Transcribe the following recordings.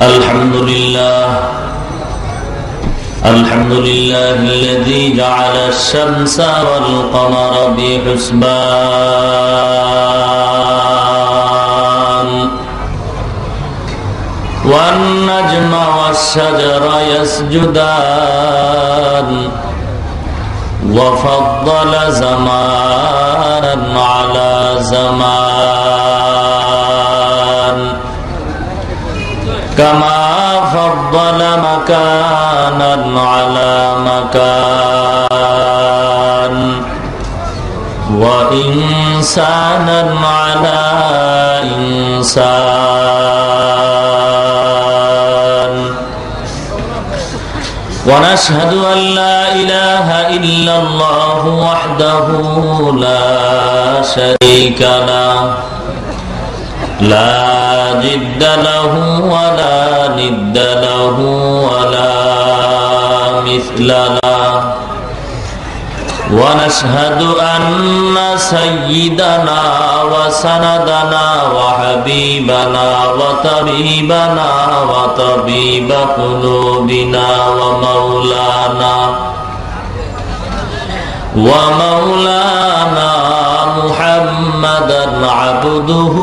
الحمد لله الذي جعل الشمس والقمر بحسبان والنجم والشجر يسجدان وفضل زمانا على زمان كما فضل مكانا على مكان وإنسانا على إنسان ونشهد أن لا إله إلا الله وحده لا شريك له لا جد له ولا ند له ولا مثل له ونشهد أن سيدنا وسندنا وحبيبنا وطبيبنا وطبيب قلوبنا ومولانا محمدا عبده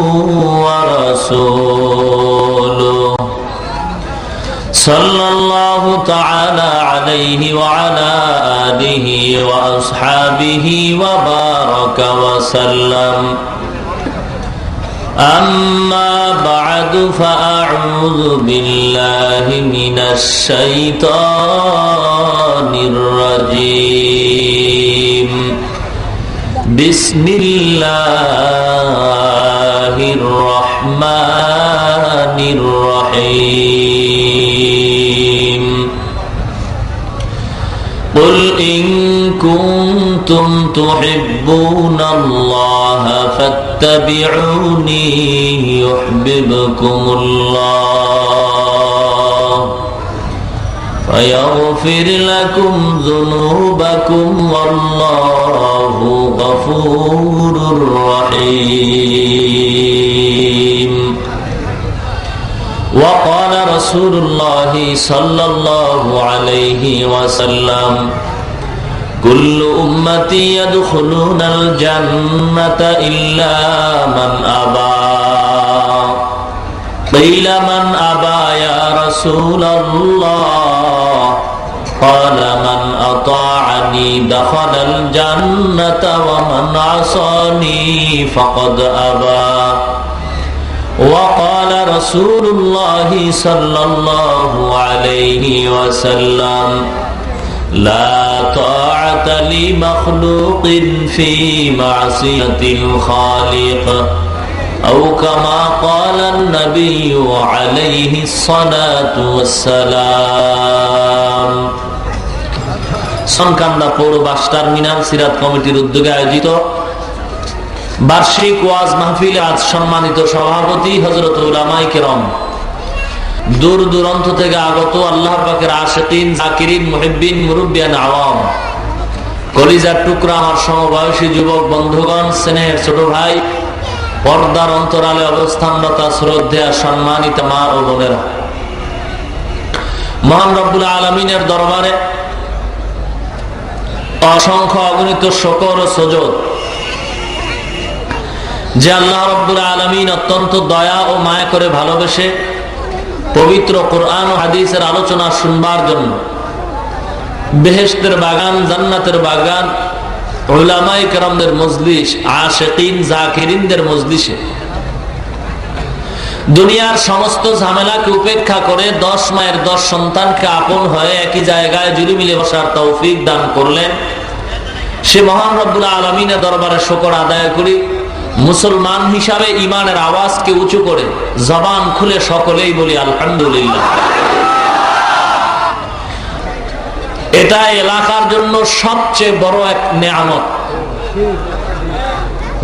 ورسوله صلى الله تعالى عليه وعلى آله وأصحابه وبارك وسلم أما بعد فأعوذ بالله من الشيطان الرجيم بسم الله الرحمن الرحيم قل إن كنتم تحبون الله فاتبعوني يحببكم الله ويغفر لكم ذنوبكم والله غفور رحيم وقال رسول الله صلى الله عليه وسلم كل أمتي يدخلون الجنة إلا من أبى قيل من أبى يا رسول الله قال من أطاعني دخل الجنة ومن عصاني فقد أبى وقال رسول الله صلى الله عليه وسلم لا طاعة لمخلوق في معصية الخالق أو كما قال النبي عليه الصلاة والسلام সনকান্দা পৌর bus terminal সিরাত কমিটির উদ্যোগে আয়োজিত বার্ষিক ওয়াজ মাহফিলে আজ সম্মানিত সভাপতি হযরত উলামায়ে কেরাম, দূর দূরান্ত থেকে আগত আল্লাহ পাকের আশিকিন, জাকিরিন, মুহিব্বিন, মুরব্বিয়ান, আওয়াম, কলিজার টুকরা আমার সমবয়সী যুবক বন্ধুগণ, স্নেহের ছোট ভাই, পর্দার অন্তরালে অবস্থানরত শ্রদ্ধেয় সম্মানিত মা ও বোনেরা, মহান রব্বুল আলামিনের দরবারে অসংখ্য অগণিত শুকর ও সুজুদ যে আল্লাহ রব্বুল আলামিন অত্যন্ত দয়া ও মায়া করে ভালোবেসে পবিত্র কোরআন ও হাদিসের আলোচনা শুনবার জন্য বেহেশতের বাগান, জান্নাতের বাগান, উলামায়ে কেরামদের মজলিস, আশিকিন, জাকিরিনদের মজলিসে দুনিয়ার সমস্ত ঝামেলাকে উপেক্ষা করে 10 মায়ের 10 সন্তানকে আপন হয়ে একই জায়গায় জুড়ে মিলে বসার তৌফিক দান করলেন। সে মহান রব্বুল আলামিনের দরবারে শুকর আদায় করি। মুসলমান হিসাবে ঈমানের আওয়াজকে উঁচু করে জবান খুলে সকলেই বলি আলহামদুলিল্লাহ। এটা এলাকার জন্য সবচেয়ে বড় এক নেয়ামত।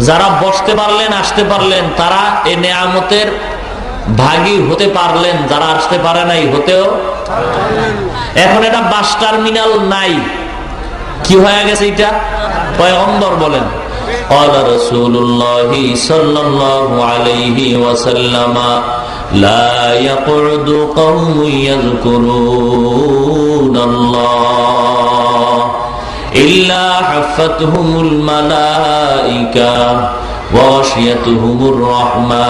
যারা বসতে পারলেন, আসতে পারলেন, তারা এই নেয়ামতের ভাগী হতে পারলেন, যারা আসতে পারে নাই হতেও। এখন এটা বাস টার্মিনাল নাই, কি হয়ে গেছে? এটা পয়গম্বর বলেন قال رسول الله صلى الله عليه وسلم লা ইয়াকুদু কওমুন ইয়াযকুরুনাল্লাহ ইল্লা হাফাতহুমুল মালাইকা ওয়া গাশিয়াতুহুমুর রাহমা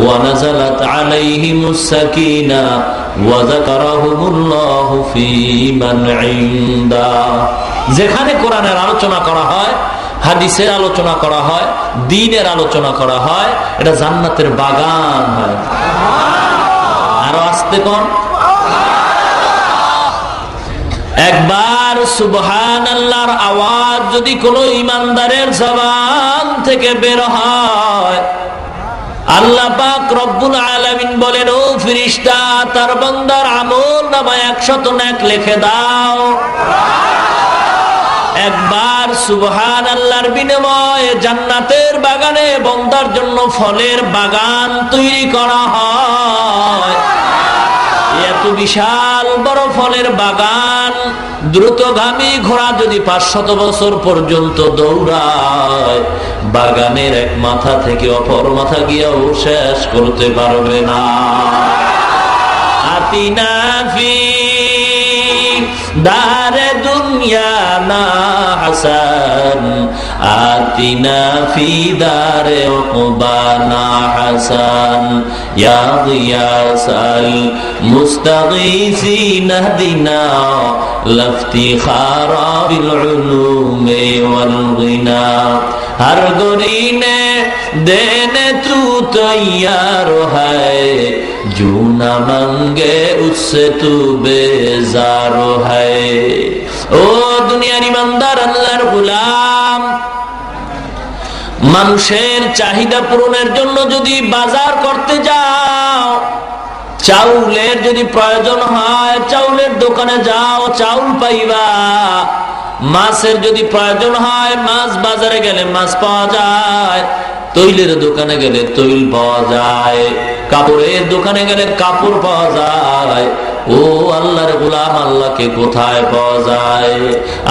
ওয়া নাযালাত আলাইহিমুস সাকিনাহ ওয়া যাকারাহুমুল্লাহু ফী মান ইনদা। যেখানে কোরআনের আলোচনা করা হয়, হাদিসের আলোচনা করা হয়, দ্বীনের আলোচনা করা হয়, এটা জান্নাতের বাগান হয়। আরো আস্তে কোন একবার সুবহানাল্লাহর আওয়াজ যদি কোনো ঈমানদারের জবান থেকে বের হয়, আল্লাহ পাক রব্বুল আলামিন বলেন, ও ফেরেশতা, তার বান্দার আমলনামায় 100 নেক লিখে দাও। একবার সুবহানাল্লাহর বিনিময়ে জান্নাতের বাগানে বান্দার জন্য ফলের বাগান তৈরি করা হয়। এত বিশাল বড় ফলের বাগান, দ্রুতগামী ঘোড়া যদি 500 বছর পর্যন্ত দৌড়ায়, বাগানের এক মাথা থেকে অপর মাথা গিয়েও শেষ করতে পারবে না। আতিনা ফি দারে দুনিয়া না হাসান, আতিনা ফি দারে উকবানা হাসান, ইয়া গিয়াসাল মুস্তাগীসিন ইহদিনা লাফতিখারা বিল উলুমি ওয়াল গিনা। हर गोरीने देने तू तैयार है, जो न मांगे उससे तू बेजार है। ओ दुनियार ईमानदार अल्लाहर गुलाम, মানুষের চাহিদা পূরণের জন্য যদি বাজার করতে যাও, চাউলের যদি প্রয়োজন হয় চাউলের দোকানে যাও, চাউল পাইবা। মাছের যদি প্রয়োজন হয়, মাছ বাজারে গেলে মাছ পাওয়া যায়, তৈলের দোকানে গেলে তৈল পাওয়া যায়, কাপড়ের দোকানে গেলে কাপড় পাওয়া যায়। ও আল্লাহর গোলাম, আল্লাহকে কোথায় পাওয়া যায়?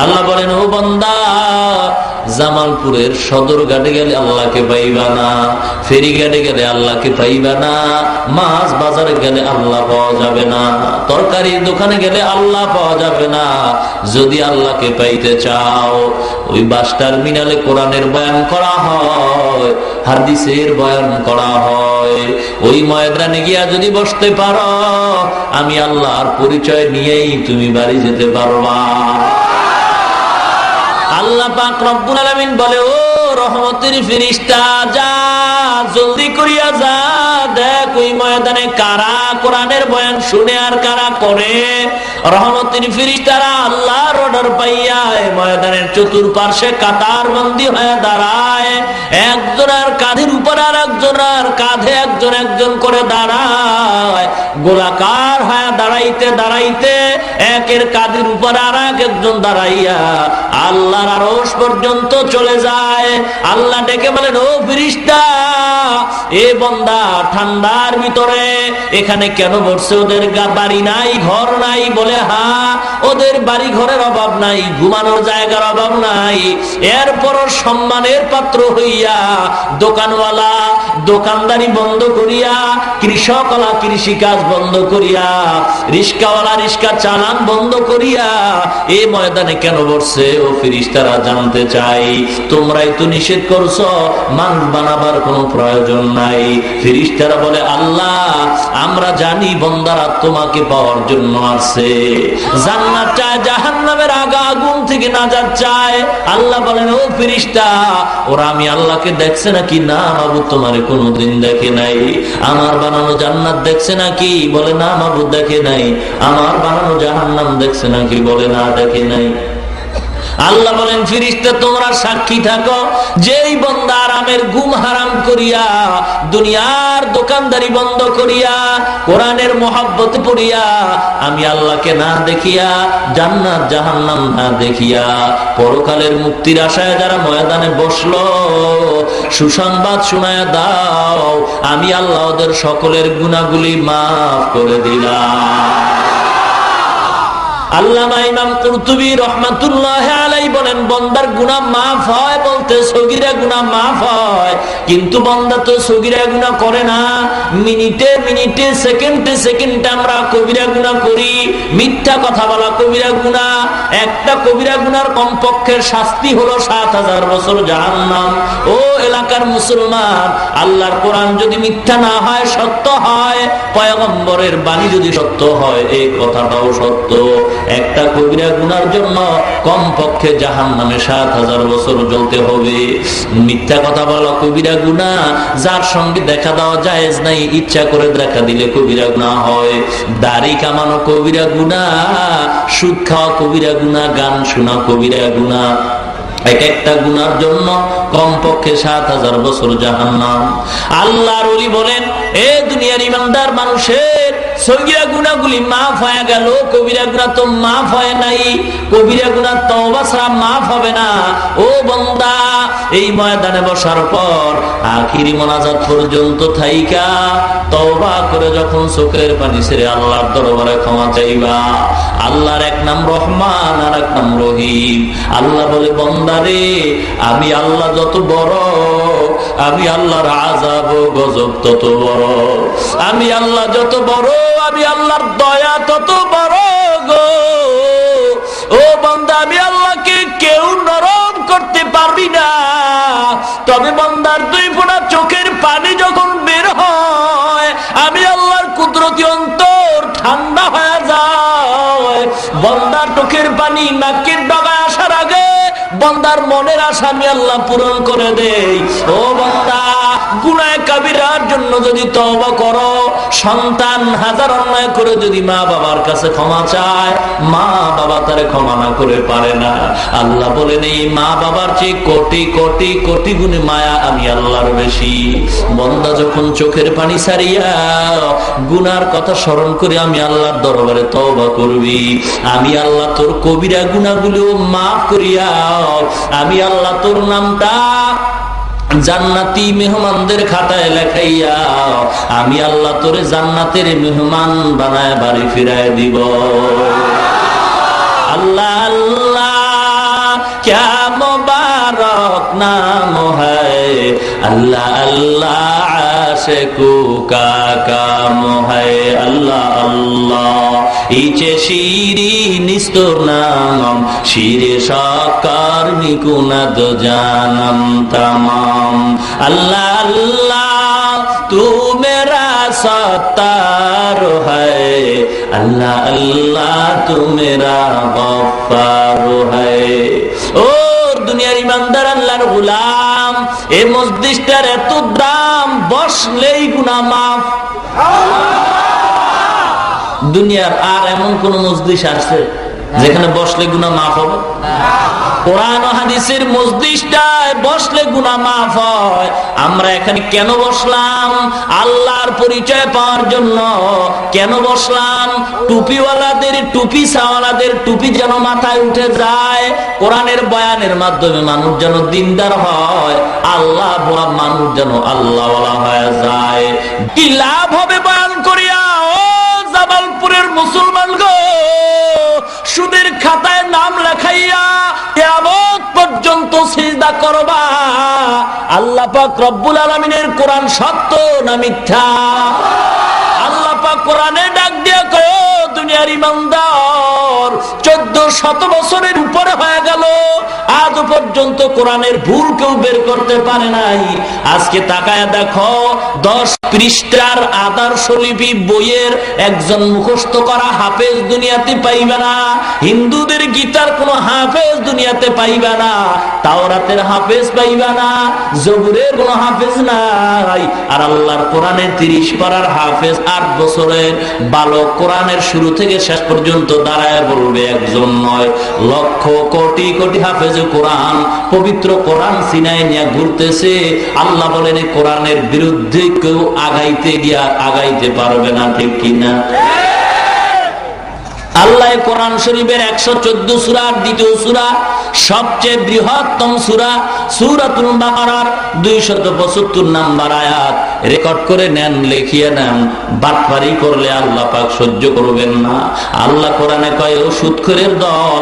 আল্লাহ বলেন, ও বান্দা, জামালপুরের সদর ঘাটে গেলে আল্লাহকে পাইবা না, ফেরিঘাটে গেলে আল্লাহকে পাইবা না, মাছ বাজারে গেলে আল্লাহ পাওয়া যাবে না, তরকারির দোকানে গেলে আল্লাহ পাওয়া যাবে না। যদি আল্লাহকে পাইতে চাও, ওই বাস টার্মিনালে কোরআনের বয়ান করা হয়, হাদিসের বয়ান করা হয়, ওই ময়দানে গিয়া যদি বসতে পারো, আমি আল্লাহর পরিচয় নিয়েই তুমি বাড়ি যেতে পারবা। আল্লাহ পাক রব্বুল আলামিন বলে, ও রহমতের ফেরেশতা, যা জলদি করিয়া যা, দেখ ওই ময়দানে কারা কোরআনের বয়ান শুনে আর কারা করে। রহমতের ফেরেশতারা আল্লাহর অর্ডার পাইয়া ময়দানের চতুর্পার্শ্বে কাতার বন্দী হয়ে দাঁড়ায়, একজনের কাঁধের উপর আর একজনের কাঁধে একজন একজন করে দাঁড়ায়, গোলাকার হয়ে দাঁড়াইতে দাঁড়াইতে একের কাঁধের উপর আর একজন দাঁড়াইয়া আল্লাহর আরশ পর্যন্ত চলে যায়। আল্লাহ ডেকে বলেন, ও ফেরেশতা, এ বান্দা ঠান্ডার ভিতরে এখানে কেন বসছে? ওদের বাড়ি নাই, ঘর নাই? বলে, হ্যাঁ, ওদের বাড়ি ঘরের অভাব নাই, ঘুমানোর জায়গার অভাব নাই, এরপর সম্মানের পাত্র হইয়া দোকানওয়ালা দোকানদারি বন্ধ করিয়া, কৃষকওয়ালা কৃষি কাজ বন্ধ করিয়া, রিস্কাওয়ালা রিস্কা চালান বন্ধ করিয়া এই ময়দানে কেন বসছে? ও ফেরেশতারা জানতে চাই, তোমরাই তো নিষেধ করছো, মানুষ বানাবার কোনো প্রয়োজন নাই। ফেরেশতারা বলে, আল্লাহ, আমরা জানি বান্দারা তোমাকে পাওয়ার জন্য আসছে, জান্নাত চায়, জাহান্নামের আগা আগুন থেকে নাজাত চায়। আল্লাহ বলেন, ও ফেরেশতা, ওরা আমি আল্লাহকে দেখছে নাকি? না মাবুদ, তোমারে কোনোদিন দেখে নাই। আমার বানানো জান্নাত দেখছে নাকি? বলে, না মাবুদ, দেখে নাই। আমার বানানো জাহান্নাম দেখছে নাকি? বলে, না, দেখে নাই। আল্লাহ বলেন, ফেরেশতা, তোমরা সাক্ষী থাকো, যেই বান্দা আরামের ঘুম হারাম করিয়া, দুনিয়ার দোকানদারি বন্ধ করিয়া, কোরআনের মহব্বত পড়িয়া, আমি আল্লাহকে না দেখিয়া, জান্নাত জাহান্নাম না দেখিয়া, পরকালের মুক্তির আশায় যারা ময়দানে বসলো, সুসংবাদ শোনায়া দাও, আমি আল্লাহ ওদের সকলের গুনাহগুলি মাফ করে দিলাম। আল্লামা ইমাম কুরতুবী রাহমাতুল্লাহি আলাইহি বলেন, বান্দার গুনাহ মাফ হয় বলতে সগীরা গুনাহ মাফ হয়, কিন্তু বান্দা তো সগীরা গুনাহ করে না। মিনিটে মিনিটে সেকেন্ডে সেকেন্ডে আমরা কবিরা গুনাহ করি। মিথ্যা কথা বলা কবিরা গুনাহ। একটা কবিরা গুনার কমপক্ষে শাস্তি হলো ৭০০০ বছর জাহান্নাম। ও এলাকার মুসলমান, আল্লাহর কোরআন যদি মিথ্যা না হয়, সত্য হয়, পয়গম্বরের বাণী যদি সত্য হয়, এই কথাটাও সত্য। একটা কবিরা গুনার জন্য কমপক্ষে জাহান্নামে ৭০০০ বছর জ্বলতে হবে। মিথ্যা কথা বলা কবিরা গুনাহ, যার সঙ্গে দেখা দেওয়া জায়েজ নাই, ইচ্ছা করে দেখা দিলে কবিরা গুনাহ হয়। দাড়ি কামানো কবিরা গুনাহ, সুদ খাওয়া কবিরা গুনাহ, গান শোনা কবিরা গুনাহ। এক একটা গুনার জন্য কমপক্ষে ৭০০০ বছর জাহান্নাম। আল্লাহর ওলি বলেন, এ দুনিয়ার ইমানদার মানুষের সগীরা গুনাহগুলি মাফ হয়ে গেল, কবিরা গুনাহ তো মাফ হয় নাই। কবিরা গুনাহ তওবা ছাড়া মাফ হবে না। ও বান্দা, এই ময়দানে বসার পর আখিরি মোনাজাত পর্যন্ত থাইকা তওবা করে যখন চোখের পানি ছেড়ে আল্লাহর দরবারে ক্ষমা চাইবা, আল্লাহর এক নাম রহমান আর এক নাম রহিম। আল্লাহ বলে, বান্দারে, আমি আল্লাহ যত বড়, আমি আল্লাহর আযাব ও গজব তত বড়। আমি আল্লাহ যত বড়, আমি আল্লাহর দয়া তত বড় গো। ও বান্দা, আমি আল্লাহকে কেউ নরম করতে পারবি না। তবে বান্দার 2 ফোঁটা চোখের পানি যখন বের হয়, আমি আল্লাহর কুদরতি অন্তর ঠান্ডা হয়ে যায়। বান্দার চোখের পানি নাকের ডগায় আসার আগে বান্দার মনের আশা আমি আল্লাহ পূরণ করে দেই। ও বান্দা, গুনাহ কাবিরার জন্য যদি তওবা করো, সন্তান হাজার অন্যায় করে যদি মা বাবার কাছে ক্ষমা চায়, মা বাবা তারে ক্ষমা না করে পারে না। আল্লাহ বলেন, এই মা বাবার চেয়ে কোটি কোটি কোটি গুণে মায়া আমি আল্লাহর বেশি। বান্দা যখন চোখের পানি ছাড়িয়া গুনার কথা স্মরণ করে আমি আল্লাহর দরবারে তওবা করবি, আমি আল্লাহ তোর কবিরা গুনাহগুলো মাফ করিয়া আমি আল্লাহ তোর নামটা জান্নাতি মেহমানদের খাতায় লেখাইয়া আমি আল্লাহ তোরে জান্নাতের মেহমান বানায় বাড়ি ফিরায় দিব। আল্লাহ আল্লাহ ক্যা মুবারক নাম হ্যায়, আল্লাহ আল্লাহ আশিকু কা কাম হ্যায়। আল্লাহ আল্লাহ ইচে শিরি নিস্তর নাম, শিরে সাকার নিকুনাদ জানম তমাম। আল্লাহ আল্লাহ তু মেরা সত্তার হ্যায়, আল্লাহ আল্লাহ তু মেরা গফফার হ্যায়। ও দুনিয়ার ইমানদার আল্লাহর গোলাম, এই মসজিদটার এত দাম, বসলেই গুনাহ মাফ। দুনিয়ার আর এমন কোন মসজিদ আছে যেখানে বসলে গুনাহ মাফ হবে? কোরআন ও হাদিসের মসজিদটায় বসলে গুনাহ মাফ হয়। আমরা এখানে কেন বসলাম? আল্লাহর পরিচয় পাওয়ার জন্য। কেন বসলাম? টুপিওয়ালাদের টুপি ছাওয়ালাদের টুপি যেন মাথায় উঠে যায়, কোরআনের বয়ানের মাধ্যমে মানুষ যেন দিনদার হয়, আল্লাহ বলা মানুষ যেন আল্লাহওয়ালা হয়ে যায়। কি লাভ হবে বয়ান করিয়া? ও জামালপুরের মুসলমান গো, সুদের খাতায় নাম লেখাইয়া কিয়ামত পর্যন্ত সিজদা করবা। আল্লাহ পাক রব্বুল আলামিনের কোরআন সত্য না মিথ্যা? আল্লাহ পাক কোরআনে ডাক দিয়া কয়, দুনিয়ার ইমানদার, 1400 বছরের উপরে হয়ে গেল, আজ পর্যন্ত কোরআনের ভুল কেউ বের করতে পারে নাই। আজকে তাকায় দেখো, 10 পৃষ্ঠার আদর্শ লিপি বইয়ের একজন মুখস্থ করা হাফেজ দুনিয়াতে পাইবে না। হিন্দুদের গীতার কোন হাফেজ দুনিয়াতে পাইবে না, তাওরাতের হাফেজ পাইবে না, জবুরের কোন হাফেজ নাই। আর আল্লাহর কোরআনের 30 পারার হাফেজ 8 বছরের বালক কোরআনের শুরু থেকে শেষ পর্যন্ত দাঁড়ায় বলবে একজন নয়, লক্ষ কোটি কোটি হাফেজ কোরআন, পবিত্র কোরআন সিনায় নিয়ে ঘুরতেছে। আল্লাহ বলেন, কোরআনের বিরুদ্ধে কেউ আগাইতে গিয়া আগাইতে পারবে না, ঠিক কিনা? আল্লাহ কোরআন শরীফের 114 সূরার দ্বিতীয় সূরা, সবচেয়ে বৃহত্তম সূরা সূরাতুল বাকারার 275 নম্বর আয়াত রেকর্ড করে নেন, লিখিয়ে নেন। বাটপারি করলে আল্লাহ পাক সহ্য করবেন না। আল্লাহ কোরআনে কয়, ও সুদখোরের দল,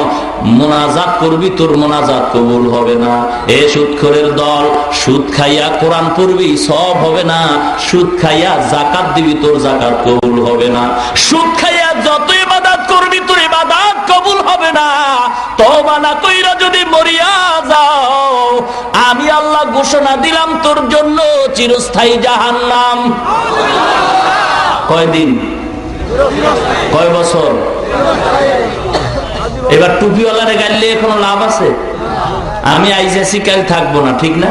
মুনাজাত করবি, তোর মুনাজাত কবুল হবে না। এ সুদখোরের দল, সুদ খাইয়া কোরআন পড়বি, সব হবে না। সুদ খাইয়া যাকাত দিবি, তোর যাকাত কবুল হবে না। সুদ খাইয়া যত ইবাদত করবি, তোর ইবাদত কবুল হবে না। তওবা না কইরা যদি মরিয়া যাও, আমি আল্লাহ ঘোষণা দিলাম তোর জন্য চিরস্থায়ী জাহান্নাম। কয়দিন? কয় বছর? এবার টুপিওয়ালারে গাইলে কোনো লাভ আছে? আমি আইসি কাল থাকবো না, ঠিক না?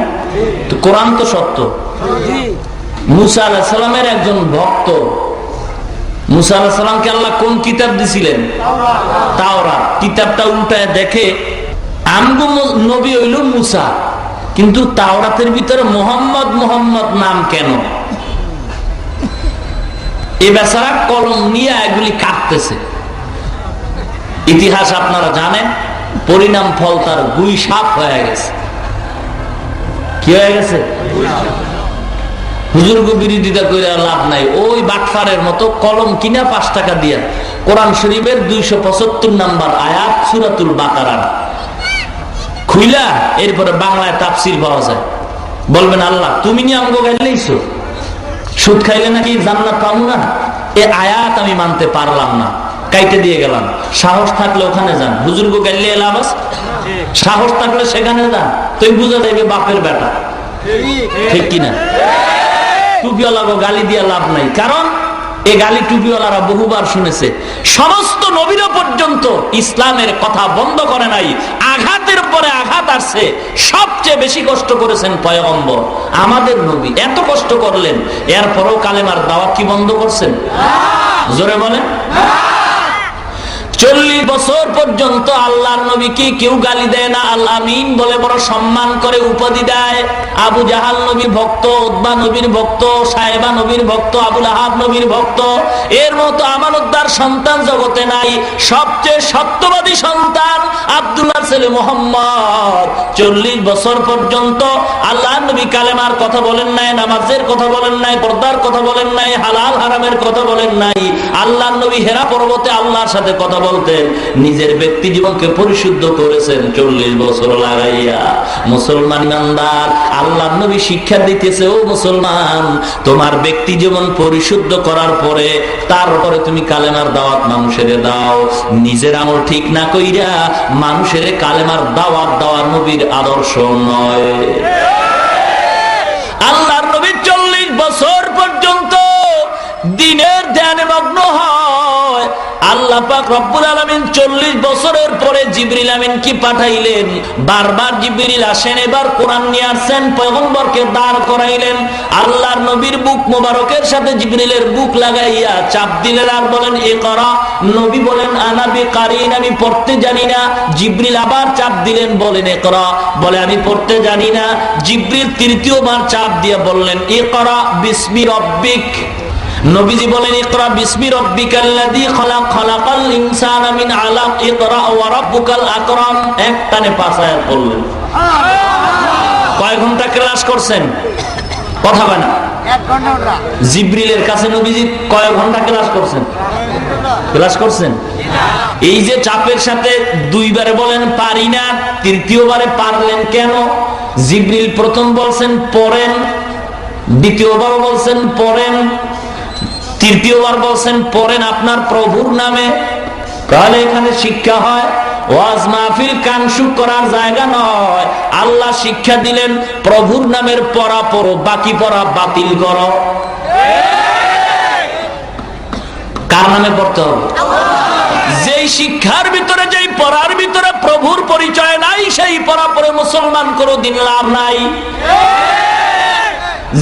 তো কোরআন তো সত্য। মুসা আলাইহিস সালামের একজন ভক্ত, মুসা আলাইহিস সালামকে আল্লাহ কোন কিতাব দিছিলেন? তাওরাত। কিতাবটা উল্টায় দেখে আমগো নবী হইল মুসা, কিন্তু তাওরাতের ভিতরে মোহাম্মদ মোহাম্মদ নাম কেন? এ বেচারা কলম নিয়ে এগুলি কাটতেছে। ইতিহাস আপনারা জানেন, পরিণাম ফল তার গুই সাপ হয়ে গেছে। কি হয়ে গেছে? হুজুরকে বিরোধিতা করে লাভ নাই। ওই বাটফারের মতো কলম কিনা 5 টাকা দিয়া কোরআন শরীফের 275 নম্বর আয়াত সূরাতুল বাকারার খুইলা এরপরে বাংলায় তাফসীর পাওয়া যায়। বলবেন, আল্লাহ তুমি নিয়ে আমগো গাইলেইছো, সুদ খাইলে নাকি জান্নাত পাবো না? এই আয়াত আমি মানতে পারলাম না, কাইটে দিয়ে গেলাম। সাহস থাকলে ওখানে যান, হুজুরকে গাইলে লাভ আছে? সাহস থাকলে সেখানে যান, তুই বুঝা যাবে বাপের বেটা, ঠিক কিনা? টুপিওয়ালাকে গালি দিয়ে লাভ নাই, কারণ এই গালি টুপিওয়ালারা বহুবার শুনেছে। সমস্ত নবীরা পর্যন্ত ইসলামের কথা বন্ধ করে নাই, আঘাতের পরে আঘাত আসছে। সবচেয়ে বেশি কষ্ট করেছেন পয়গম্বর আমাদের নবী, এত কষ্ট করলেন, এরপরও কালেমার দাওয়াত কি বন্ধ করছেন? জোরে বলেন। 40 বছর পর্যন্ত আল্লাহর নবীকে কেউ গালি দেয় না, আল্লাহ আমিন বলে বড় সম্মান করে উপাধি দেয়। আবু জাহাল নবীর ভক্ত, উতবা নবীর ভক্ত, সাহেবা নবীর ভক্ত, আবুল আহাব নবীর ভক্ত। এর মতো আমানতদার সন্তান জগতে নাই। সবচেয়ে সত্যবাদী সন্তান আব্দুল্লাহর ছেলে মুহাম্মদ। 40 বছর পর্যন্ত আল্লাহর নবী কালেমার কথা বলেন নাই, নামাজের কথা বলেন নাই, পর্দার কথা বলেন নাই, হালাল হারামের কথা বলেন নাই। আল্লাহর নবী হেরা পর্বতে আল্লাহর সাথে কথা বলতেন, নিজের ব্যক্তি জীবনকে পরিশুদ্ধ করেছেন 40 বছর লাগাইয়া। মুসলমান ইমানদার, আল্লাহর নবী শিক্ষা দিতেছে, ও মুসলমান, তোমার ব্যক্তি জীবন পরিশুদ্ধ করার পরে তারপরে তুমি কালেমার দাওয়াত মানুষের দাও। নিজের আমল ঠিক না কইরা মানুষের কালেমার দাওয়াত দেওয়া নবীর আদর্শ নয়। আল্লাহর নবী 40 বছর পর্যন্ত দিনের ধ্যানে মগ্ন হয়। আল্লাহ পাক রব্বুল আলামিন 40 বছরের পরে জিবরিল আমিন কি পাঠাইলেন। বারবার জিবরিল আসেন, এবার কোরআন নিয়ে আসেন, পয়গম্বরকে দাঁড় করাইলেন। আল্লাহর নবীর বুক মোবারকের সাথে জিবরিলের বুক লাগাইয়া চাপ দিলেন আর বলেন, ইকরা। নবী বলেন, আনা বিকারিন, আমি পড়তে জানি না। জিবরিল আবার চাপ দিলেন, বলেন ইকরা। বলে, আমি পড়তে জানি না। জিবরিল তৃতীয়বার চাপ দিয়ে বললেন, ইকরা বিসমি রব্বিক। নবীজি বলেন, ইকরা বিসমি রব্বিকাল্লাযী খালাক, খালাকাল ইনসানা মিন আলাক, ইকরা ওয়া রাব্বুকাল আকরাম। একটানে 5 আয়াত বললেন। কয় ঘন্টা ক্লাস করছেন? কথা বলেন। 1 ঘন্টা। জিবরিলের কাছে নবীজি কয় ঘন্টা ক্লাস করছেন? ক্লাস করছেন? এই যে চাপের সাথে 2 বারে বলেন পারি না, তৃতীয়বারে পারলেন কেন? জিবরিল প্রথম বলছেন পড়েন, দ্বিতীয়বার বলছেন পড়েন, তৃতীয়বার বলছেন পড়েন আপনার প্রভুর নামে। তাহলে এখানে শিক্ষা হয়, ওয়াজ মাহফিল কানসুক করার জায়গা নয়। আল্লাহ শিক্ষা দিলেন, প্রভুর নামের পড়া পড়ো, বাকি পড়া বাতিল করো। কার নামে পড়তে হবে? যেই শিক্ষার ভিতরে, যেই পড়ার ভিতরে প্রভুর পরিচয় নাই, সেই পড়া পড়ে মুসলমান কোনদিন লাভ নাই।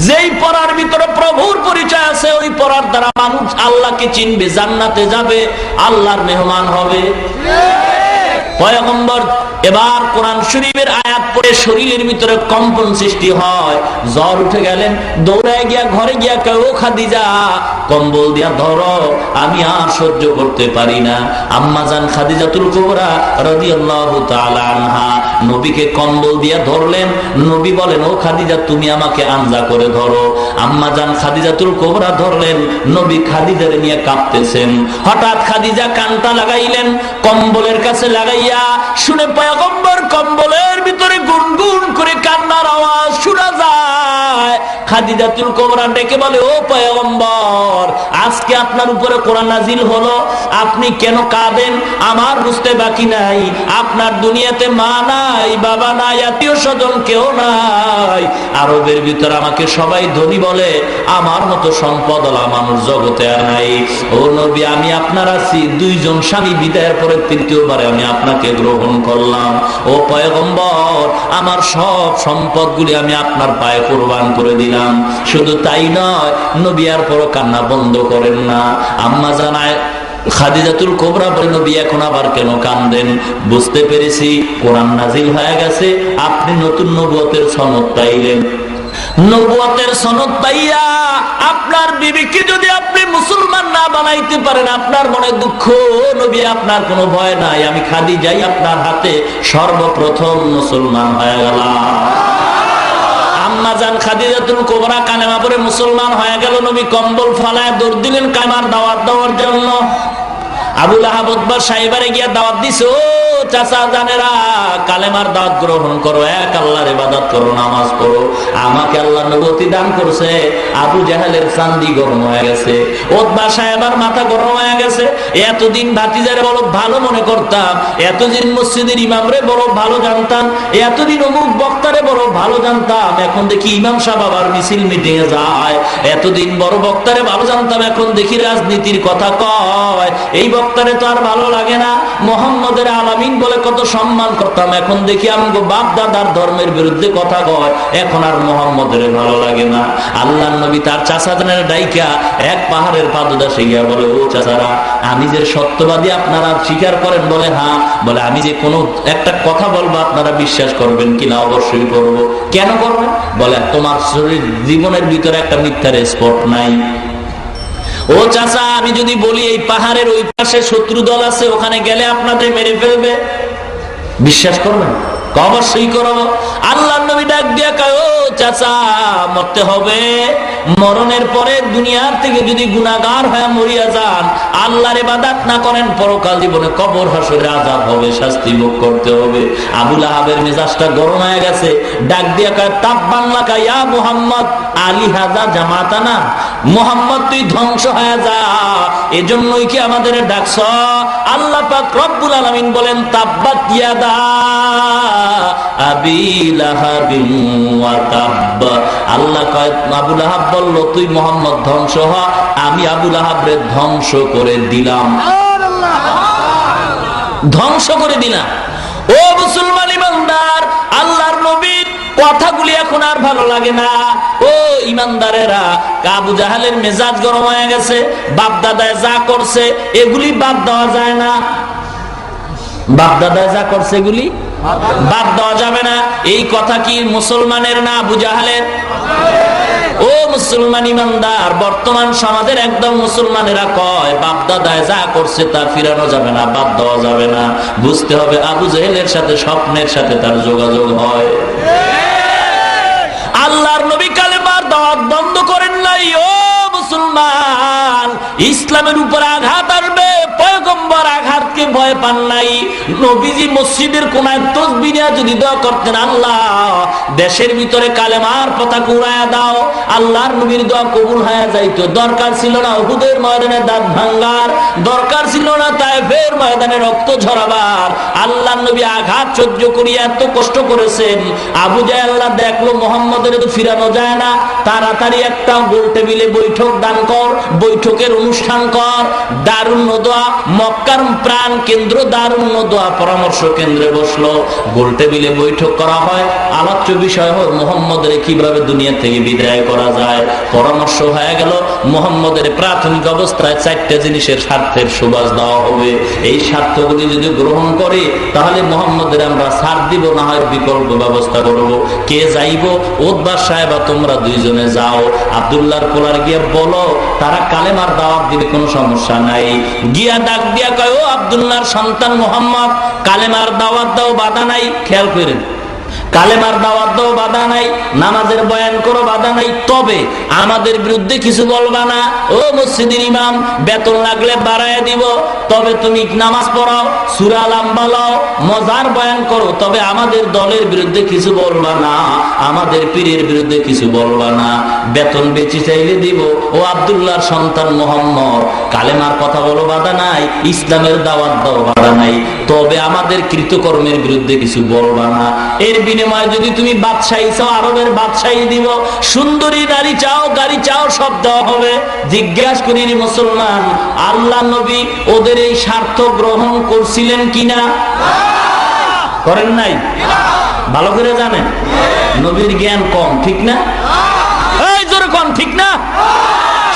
যেই পড়ার ভিতরে প্রভুর পরিচয় আছে, ওই পড়ার দ্বারা মানুষ আল্লাহকে চিনবে, জান্নাতে যাবে, আল্লাহর মেহমান হবে। পয়গম্বর এবার কোরআন শরীফের আয়াত পড়ে শরীরের ভিতরে কম্পন সৃষ্টি হয়, জ্বর উঠে গেলেন, দৌড়ায় গিয়া ঘরে গিয়া কেউ খাদিজা কম্বল দিয়া ধরো, আমি আর সহ্য করতে পারি না। আম্মা জান খাদিজাতুল কুবরা রাদিয়াল্লাহু তাআলা আনহা নবীকে কম্বল দিয়া ধরলেন। নবী বলেন, ও খাদিজা তুমি আমাকে আঞ্জা করে ধরো। আম্মা জান খাদিজাতুল কুবরা ধরলেন, নবী খাদিজারে নিয়ে কাঁপতেছেন। হঠাৎ খাদিজা কানটা লাগাইলেন, কম্বলের কাছে লাগাইয়া শুনে পয়গম্বর কম্বলের ভিতরে গুনগুন করে কান্নার আওয়াজ শোনা যায়। খাদিজাতুল কুবরা ডেকে বলে, ও পয়গম্বর, আজকে আপনার উপরে কোরআন নাজিল হলো, আপনি কেন কাঁদেন? আমার বুঝতে বাকি নাই, আপনার দুনিয়াতে মা নাই, বাবা নাই, আত্মীয় স্বজন কেউ নাই। আরবের ভিতরে আমাকে সবাই ধনী বলে, আমার মতো সম্পদওয়ালা মানুষ জগতে আর নাই। ও নবী, আমি আপনার আছি, দুইজন স্বামী বিদায়ের পরে তৃতীয়বারে আমি আপনাকে গ্রহণ করলাম। ও পয়গম্বর, আমার সব সম্পদগুলি আমি আপনার পায়ে কোরবান করে দিলাম। শুধু তাই নয়, নবী আর পর কান্না বন্ধ করেন না। আম্মা জানায় খাদিজাতুল কুবরা বলে, নবী এখন আবার কেন কাঁদেন? বুঝতে পেরেছি কোরআন নাজিল হয়ে গেছে, আপনি নতুন নবুয়তের সনদ পাইলেন। নবুয়তের সনদ পাইয়া আপনার বিবিকে যদি আপনি মুসলমান না বানাইতে পারেন, আপনার মনে দুঃখ। নবী আপনার কোনো ভয় নাই, আমি খাদিজাই আপনার হাতে সর্বপ্রথম মুসলমান হয়ে গেলাম। আম্মা জান খাদিজাতুল কুবরা কালেমা পড়ে মুসলমান হয়ে গেল। নবী কম্বল ফালায় দৌড় দিলেন কালেমার দাওয়াত দেওয়ার জন্য। আবু লাহাব উতবা সাইবারে গিয়া দাওয়াত দিছে, ও চাচা জানেরা, কালেমার দাওয়াত গ্রহণ করো, এক আল্লাহর ইবাদত করো, নামাজ পড়ো। আমাকে আল্লাহ নবুয়তি দান করছে। আবু জাহেলের চান্দি গরম হয়ে গেছে, উতবা সাহেবার মাথা গরম হয়ে গেছে। এতদিন ভাতিজারে বড় ভালো মনে করতাম, এতদিন মসজিদের ইমামরে বড় ভালো জানতাম, এতদিন অমুক বক্তারে বড় ভালো জানতাম, এখন দেখি ইমাম সাহেব আবার মিছিল মিটিং এ যায়। এতদিন বড় বক্তারে ভালো জানতাম, এখন দেখি রাজনীতির কথা কয়। এই বক্তারে তো আর ভালো লাগে না। মুহাম্মদের আলামিন বলে কত সম্মান করতাম, এখন দেখি আমগো বাপ দাদার ধর্মের বিরুদ্ধে কথা কয়, এখন আর মুহাম্মদের ভালো লাগে না। আল্লাহর নবী তার চাচাদের ডাইকা এক পাহাড়ের পাদদেশে গিয়া বলে, ও চাচারা, আমি যে সত্যবাদী আপনারা স্বীকার করেন? বলে হ্যাঁ। বলে, আমি যে কোনো একটা কথা বলবো আপনারা বিশ্বাস করবেন কিনা? অবশ্যই করব। কেন করবেন? বলে, তোমার শরীর জীবনের ভিতরে একটা মিথ্যার স্পট নাই। ও চাচা, আমি যদি বলি এই পাহাড়ের ওই পাশে শত্রু দল আছে, ওখানে গেলে আপনাদের মেরে ফেলবে, বিশ্বাস করবেন? অবশ্যই করবো। আল্লাহর নবী ডাক দিয়া কয়, ও চাচা, মরতে হবে। মরণের পরে দুনিয়ার থেকে যদি গুনাহগার হয়ে মরিয়া যান, আল্লাহর ইবাদত না করেন, পরকাল জীবনে কবর হাসরে আযাব হবে, শাস্তি ভোগ করতে হবে। আবু লাহাবের মেজাজটা গরম হয়ে গেছে, ডাক দিয়া কয়, তাব্বান লাকা ইয়া মুহাম্মদ আলী হাযা জামাতানা। মুহাম্মদ, তুই ধ্বংস হয়ে যা, এজন্যই কি আমাদের ডাকছ? আল্লাহ পাক রব্বুল আলামিন বলেন, তাব্বাত ইয়াদা আবি লাহাবিন ওয়া তাব। আল্লাহ কয়, আবু লাহাব বলল, তুই মুহাম্মদ ধ্বংস হ, আমি আবু লাহাবরে ধ্বংস করে দিলাম, ধ্বংস করে দিলাম। ও মুসলমান ইমানদার, আল্লাহর নবীর কথাগুলি এখন আর ভালো লাগে না। ও ইমানদারেরা, আবু জাহেলের মেজাজ গরম হয়ে গেছে। বাপ দাদায় যা করছে এগুলি বাদ দেওয়া যায় না। বাপ দাদায় যা করছে এগুলি বাদ দেওয়া যাবে না। এই কথা কি মুসলমানের না আবু জাহেলের? ও মুসলমান ইমানদার, বর্তমান সমাজের একদম মুসলমানেরা কয় বাপ দাদায় যা করছে তা ফিরানো যাবে না, বাদ দেওয়া যাবে না। বুঝতে হবে আবু জাহেলের সাথে স্বপ্নের সাথে তার যোগাযোগ হয়। আল্লাহর নবী কালেমার দাওয়াত বন্ধ করেন নাই। ও মুসলমান, ইসলামের উপর আঘাত আসবে, পয়গম্বর আঘাতকে ভয় পান নাই। নবীজি মসজিদের কোনায় তাসবিহ নিয়ে যদি দোয়া করতেন, আল্লাহ দেশের ভিতরে কালেমার পতাকা উড়ায়া দাও, আল্লাহর নবীর দোয়া কবুল হয়ে যাইতো। দরকার ছিল না উহুদের ময়দানে দাঁত ভাঙ্গার, দরকার ছিল না তায়েফের ময়দানে রক্ত ঝরাবার। আল্লাহর নবী আঘাত সহ্য করিয়া এত কষ্ট করেছেন। আবু জাহেল দেখলো মুহাম্মদের তো ফিরানো যায় না, তাড়াতাড়ি একটা গোল টেবিলে বৈঠক দান কর, বৈঠকের অনুষ্ঠান কর। দারুন নদওয়া, মক্কার প্রাণ কেন্দ্র দারুন দোয়া পরামর্শ কেন্দ্রে বসলো, গোল টেবিলে বৈঠক করা হয়। আলোচ্য বিষয় হল মুহাম্মদের কিভাবে দুনিয়া থেকে বিদায় করা যায়। পরামর্শ হয়ে গেল মুহাম্মদের প্রাথমিক অবস্থায় 4টা জিনিসের স্বার্থের সুবাস দেওয়া হবে। এই স্বার্থগুলি যদি গ্রহণ করি তাহলে মুহাম্মদের আমরা ছাড় দিব, না হয় বিকল্প ব্যবস্থা করব। কে যাইব? উতবা সাহেব তোমরা দুইজনে যাও, আব্দুল্লাহর পোলার গিয়ে বলো তারা কালেমার দাওয়াত দিবে, কোনো সমস্যা নাই। গিয়া ডাক দিয়া কয়, ও আব্দুল্লাহর সন্তান মুহাম্মদ, কালেমার দাওয়াত দাও, বাধা নাই। খেয়াল করেন, কালেমার দাওয়াত দাও, বাধা নাই। নামাজের বয়ান করো, বাধা নাই। তবে আমাদের বিরুদ্ধে কিছু বলবা না। ও মসজিদের ইমাম, বেতন লাগলে বাড়ায় দিব, তবে তুমি নামাজ পড়াও, সূরা লম্বা লও, মজার বয়ান করো, তবে আমাদের দলের বিরুদ্ধে কিছু বলবা না, আমাদের পীরের বিরুদ্ধে কিছু বলবা না। বেতন বেশি চাইলে দিব। ও আব্দুল্লাহর সন্তান মুহাম্মদ, কালেমার কথা বলো, বাধা নাই। ইসলামের দাওয়াত দাও, বাধা নাই। তবে আমাদের কৃতকর্মের বিরুদ্ধে কিছু বলবা না। এর বিনিময়ে যদি তুমি বাদশাহী চাও, আরবের বাদশাহী দিব। সুন্দরী নারী চাও, গাড়ি চাও, সব দেওয়া হবে। জিজ্ঞাসা করি মুসলমান, আল্লাহ নবী ওদের এই স্বার্থ গ্রহণ করছিলেন কিনা? করেন নাই? ভালো করে জানেন, নবীর জ্ঞান কম, ঠিক না? এই জোরে কম, ঠিক না?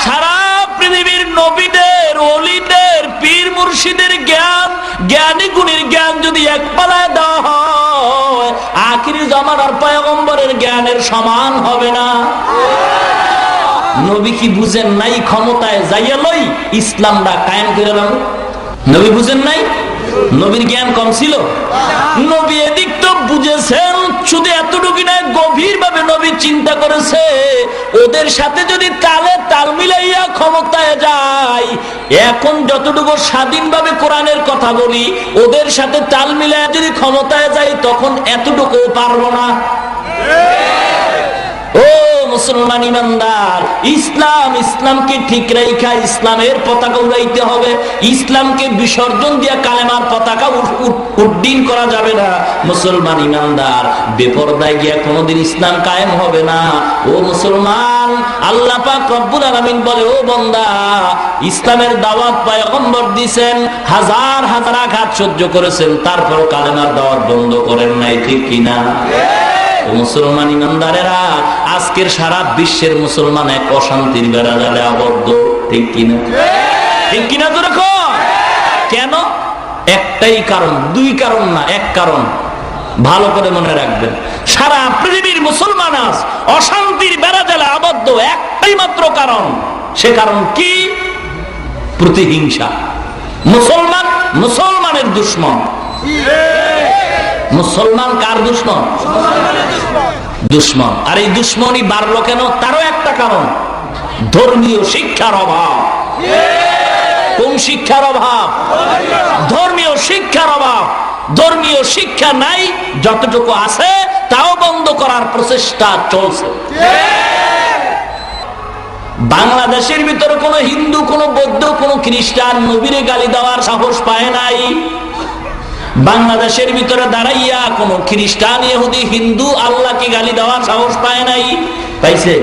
সারা পৃথিবীর নবীদের, ওলিদের, পীর মুর্শিদের জ্ঞান, জ্ঞানী গুণীর জ্ঞান যদি এক পালায় দেওয়া হয়, আখিরি জামানার পয়গম্বরের জ্ঞানের সমান হবে না। নবী কি বুঝেন নাই ক্ষমতায় যাইয়া লই ইসলামটা কায়েম করে নাও? নবী বুঝেন নাই? নবীর জ্ঞান কম ছিল? নবী এদিক তো বুঝেছেন, শুধু এতটুকু নয়, গভীর ভাবে নবী চিন্তা করেছে ওদের সাথে যদি তালে তাল মিলাইয়া ক্ষমতায় যায়, এখন যতটুকু স্বাধীনভাবে কোরআনের কথা বলি, ওদের সাথে তাল মিলাইয়া যদি ক্ষমতায় যাই, তখন এতটুকু পারবো না। ও মুসলমান ইমানদার, ইসলামকে ঠিক রাখা, ইসলামের পতাকা উড়াইতে হবে। ইসলামকে বিসর্জন দিয়া কালেমার পতাকা উড্ডীন করা যাবে না। মুসলমান ইমানদার, বেপরদায় গিয়া কোনোদিন ইসলাম কায়েম হবে না। ও মুসলমান, আল্লাহ পাক রব্বুল আলামিন বলে, ও বান্দা, ইসলামের দাওয়াত পয়গম্বর দিয়েছেন, হাজার হাজার আঘাত সহ্য করেছেন, তারপর কালেমার দাওয়াত বন্ধ করেন নাই, ঠিক কিনা? মুসলমান ইমানদারেরা, আজকের সারা বিশ্বের মুসলমান এক অশান্তির বেড়াজালে আবদ্ধ, ঠিক কিনা? ঠিক কিনা তো রাখো। কেন? একটাই কারণ, দুই কারণ না, এক কারণ। ভালো করে মনে রাখবেন, সারা পৃথিবীর মুসলমান আজ অশান্তির বেড়াজালে আবদ্ধ, একটাই মাত্র কারণ। সে কারণ কি? প্রতিহিংসা। মুসলমান মুসলমানের দুশমন। মুসলমান কার দুশমন? দুশমন। আর এই দুশমনি বাড়লো কেন? তারও একটা কারণ, ধর্মীয় শিক্ষার অভাব। কোন শিক্ষার অভাব? ধর্মীয় শিক্ষার অভাব। ধর্মীয় শিক্ষা নাই, যতটুকু আছে তাও বন্ধ করার প্রচেষ্টা চলছে। বাংলাদেশের ভিতরে কোন হিন্দু, কোন বৌদ্ধ, কোন খ্রিস্টান নবীরে গালি দেওয়ার সাহস পায় নাই। বাংলাদেশের ভিতরে দাঁড়াইয়া কোন খ্রিস্টান, ইহুদি, হিন্দু আল্লাহকে গালি দেওয়ার সাহস পায় নাই। পাইছে?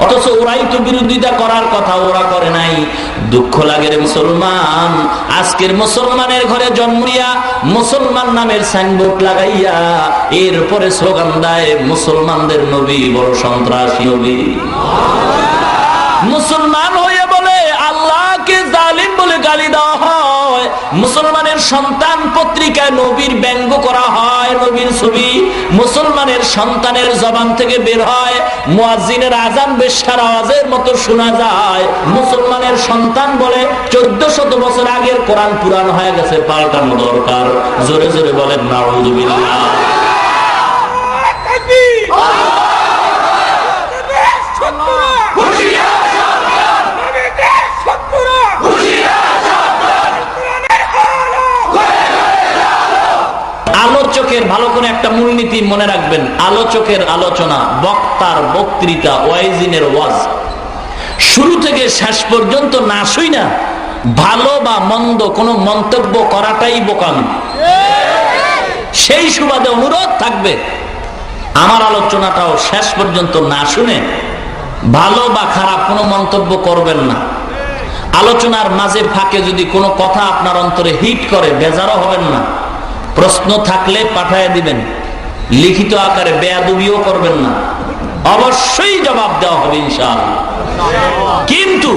অথচ ওরাই তো বিরোধিতা করার কথা, ওরা করে নাই। দুঃখ লাগে রে মুসলমান, আজকের মুসলমানের ঘরে জন্মিয়া মুসলমান নামের সাইনবোর্ড লাগাইয়া এরপরে স্লোগান দেয় মুসলমানদের নবী বড় সন্ত্রাসী নবী। মুসলমান হয়ে বলে আল্লাহকে জালিম বলে গালি দেওয়া হয়। মুসলমানের সন্তান পত্রিকায় নবীর ব্যঙ্গ করা হয়, নবীর ছবি মুসলমানের সন্তানের জবান থেকে বের হয়, মুয়াজ্জিনের আজান বেশ্যার আওয়াজের মতো শোনা যায়। মুসলমানের সন্তান বলে 1400 বছর আগের কোরআন পুরান হয়ে গেছে, পাল্টানো দরকার। জোরে জোরে বলেন নাউযুবিল্লাহ। আলোচকের ভালো করে একটা মূলনীতি মনে রাখবেন, আলোচকের আলোচনা, বক্তার বক্তৃতা, ওয়াইজিনের ওয়াজ শুরু থেকে শেষ পর্যন্ত না শুই না ভালো বা মন্দ কোন মন্তব্য করাটাই বোকামি। সেই সুবাদে অনুরোধ থাকবে, আমার আলোচনাটাও শেষ পর্যন্ত না শুনে ভালো বা খারাপ কোনো মন্তব্য করবেন না। আলোচনার মাঝে ফাঁকে যদি কোনো কথা আপনার অন্তরে হিট করে, বেজারও হবেন না। প্রশ্ন থাকলে পাঠায় দিবেন, লিখিত আকারে, বেয়াদবিও করবেন না, অবশ্যই জবাব দেওয়া হবে ইনশাআল্লাহ। কিন্তু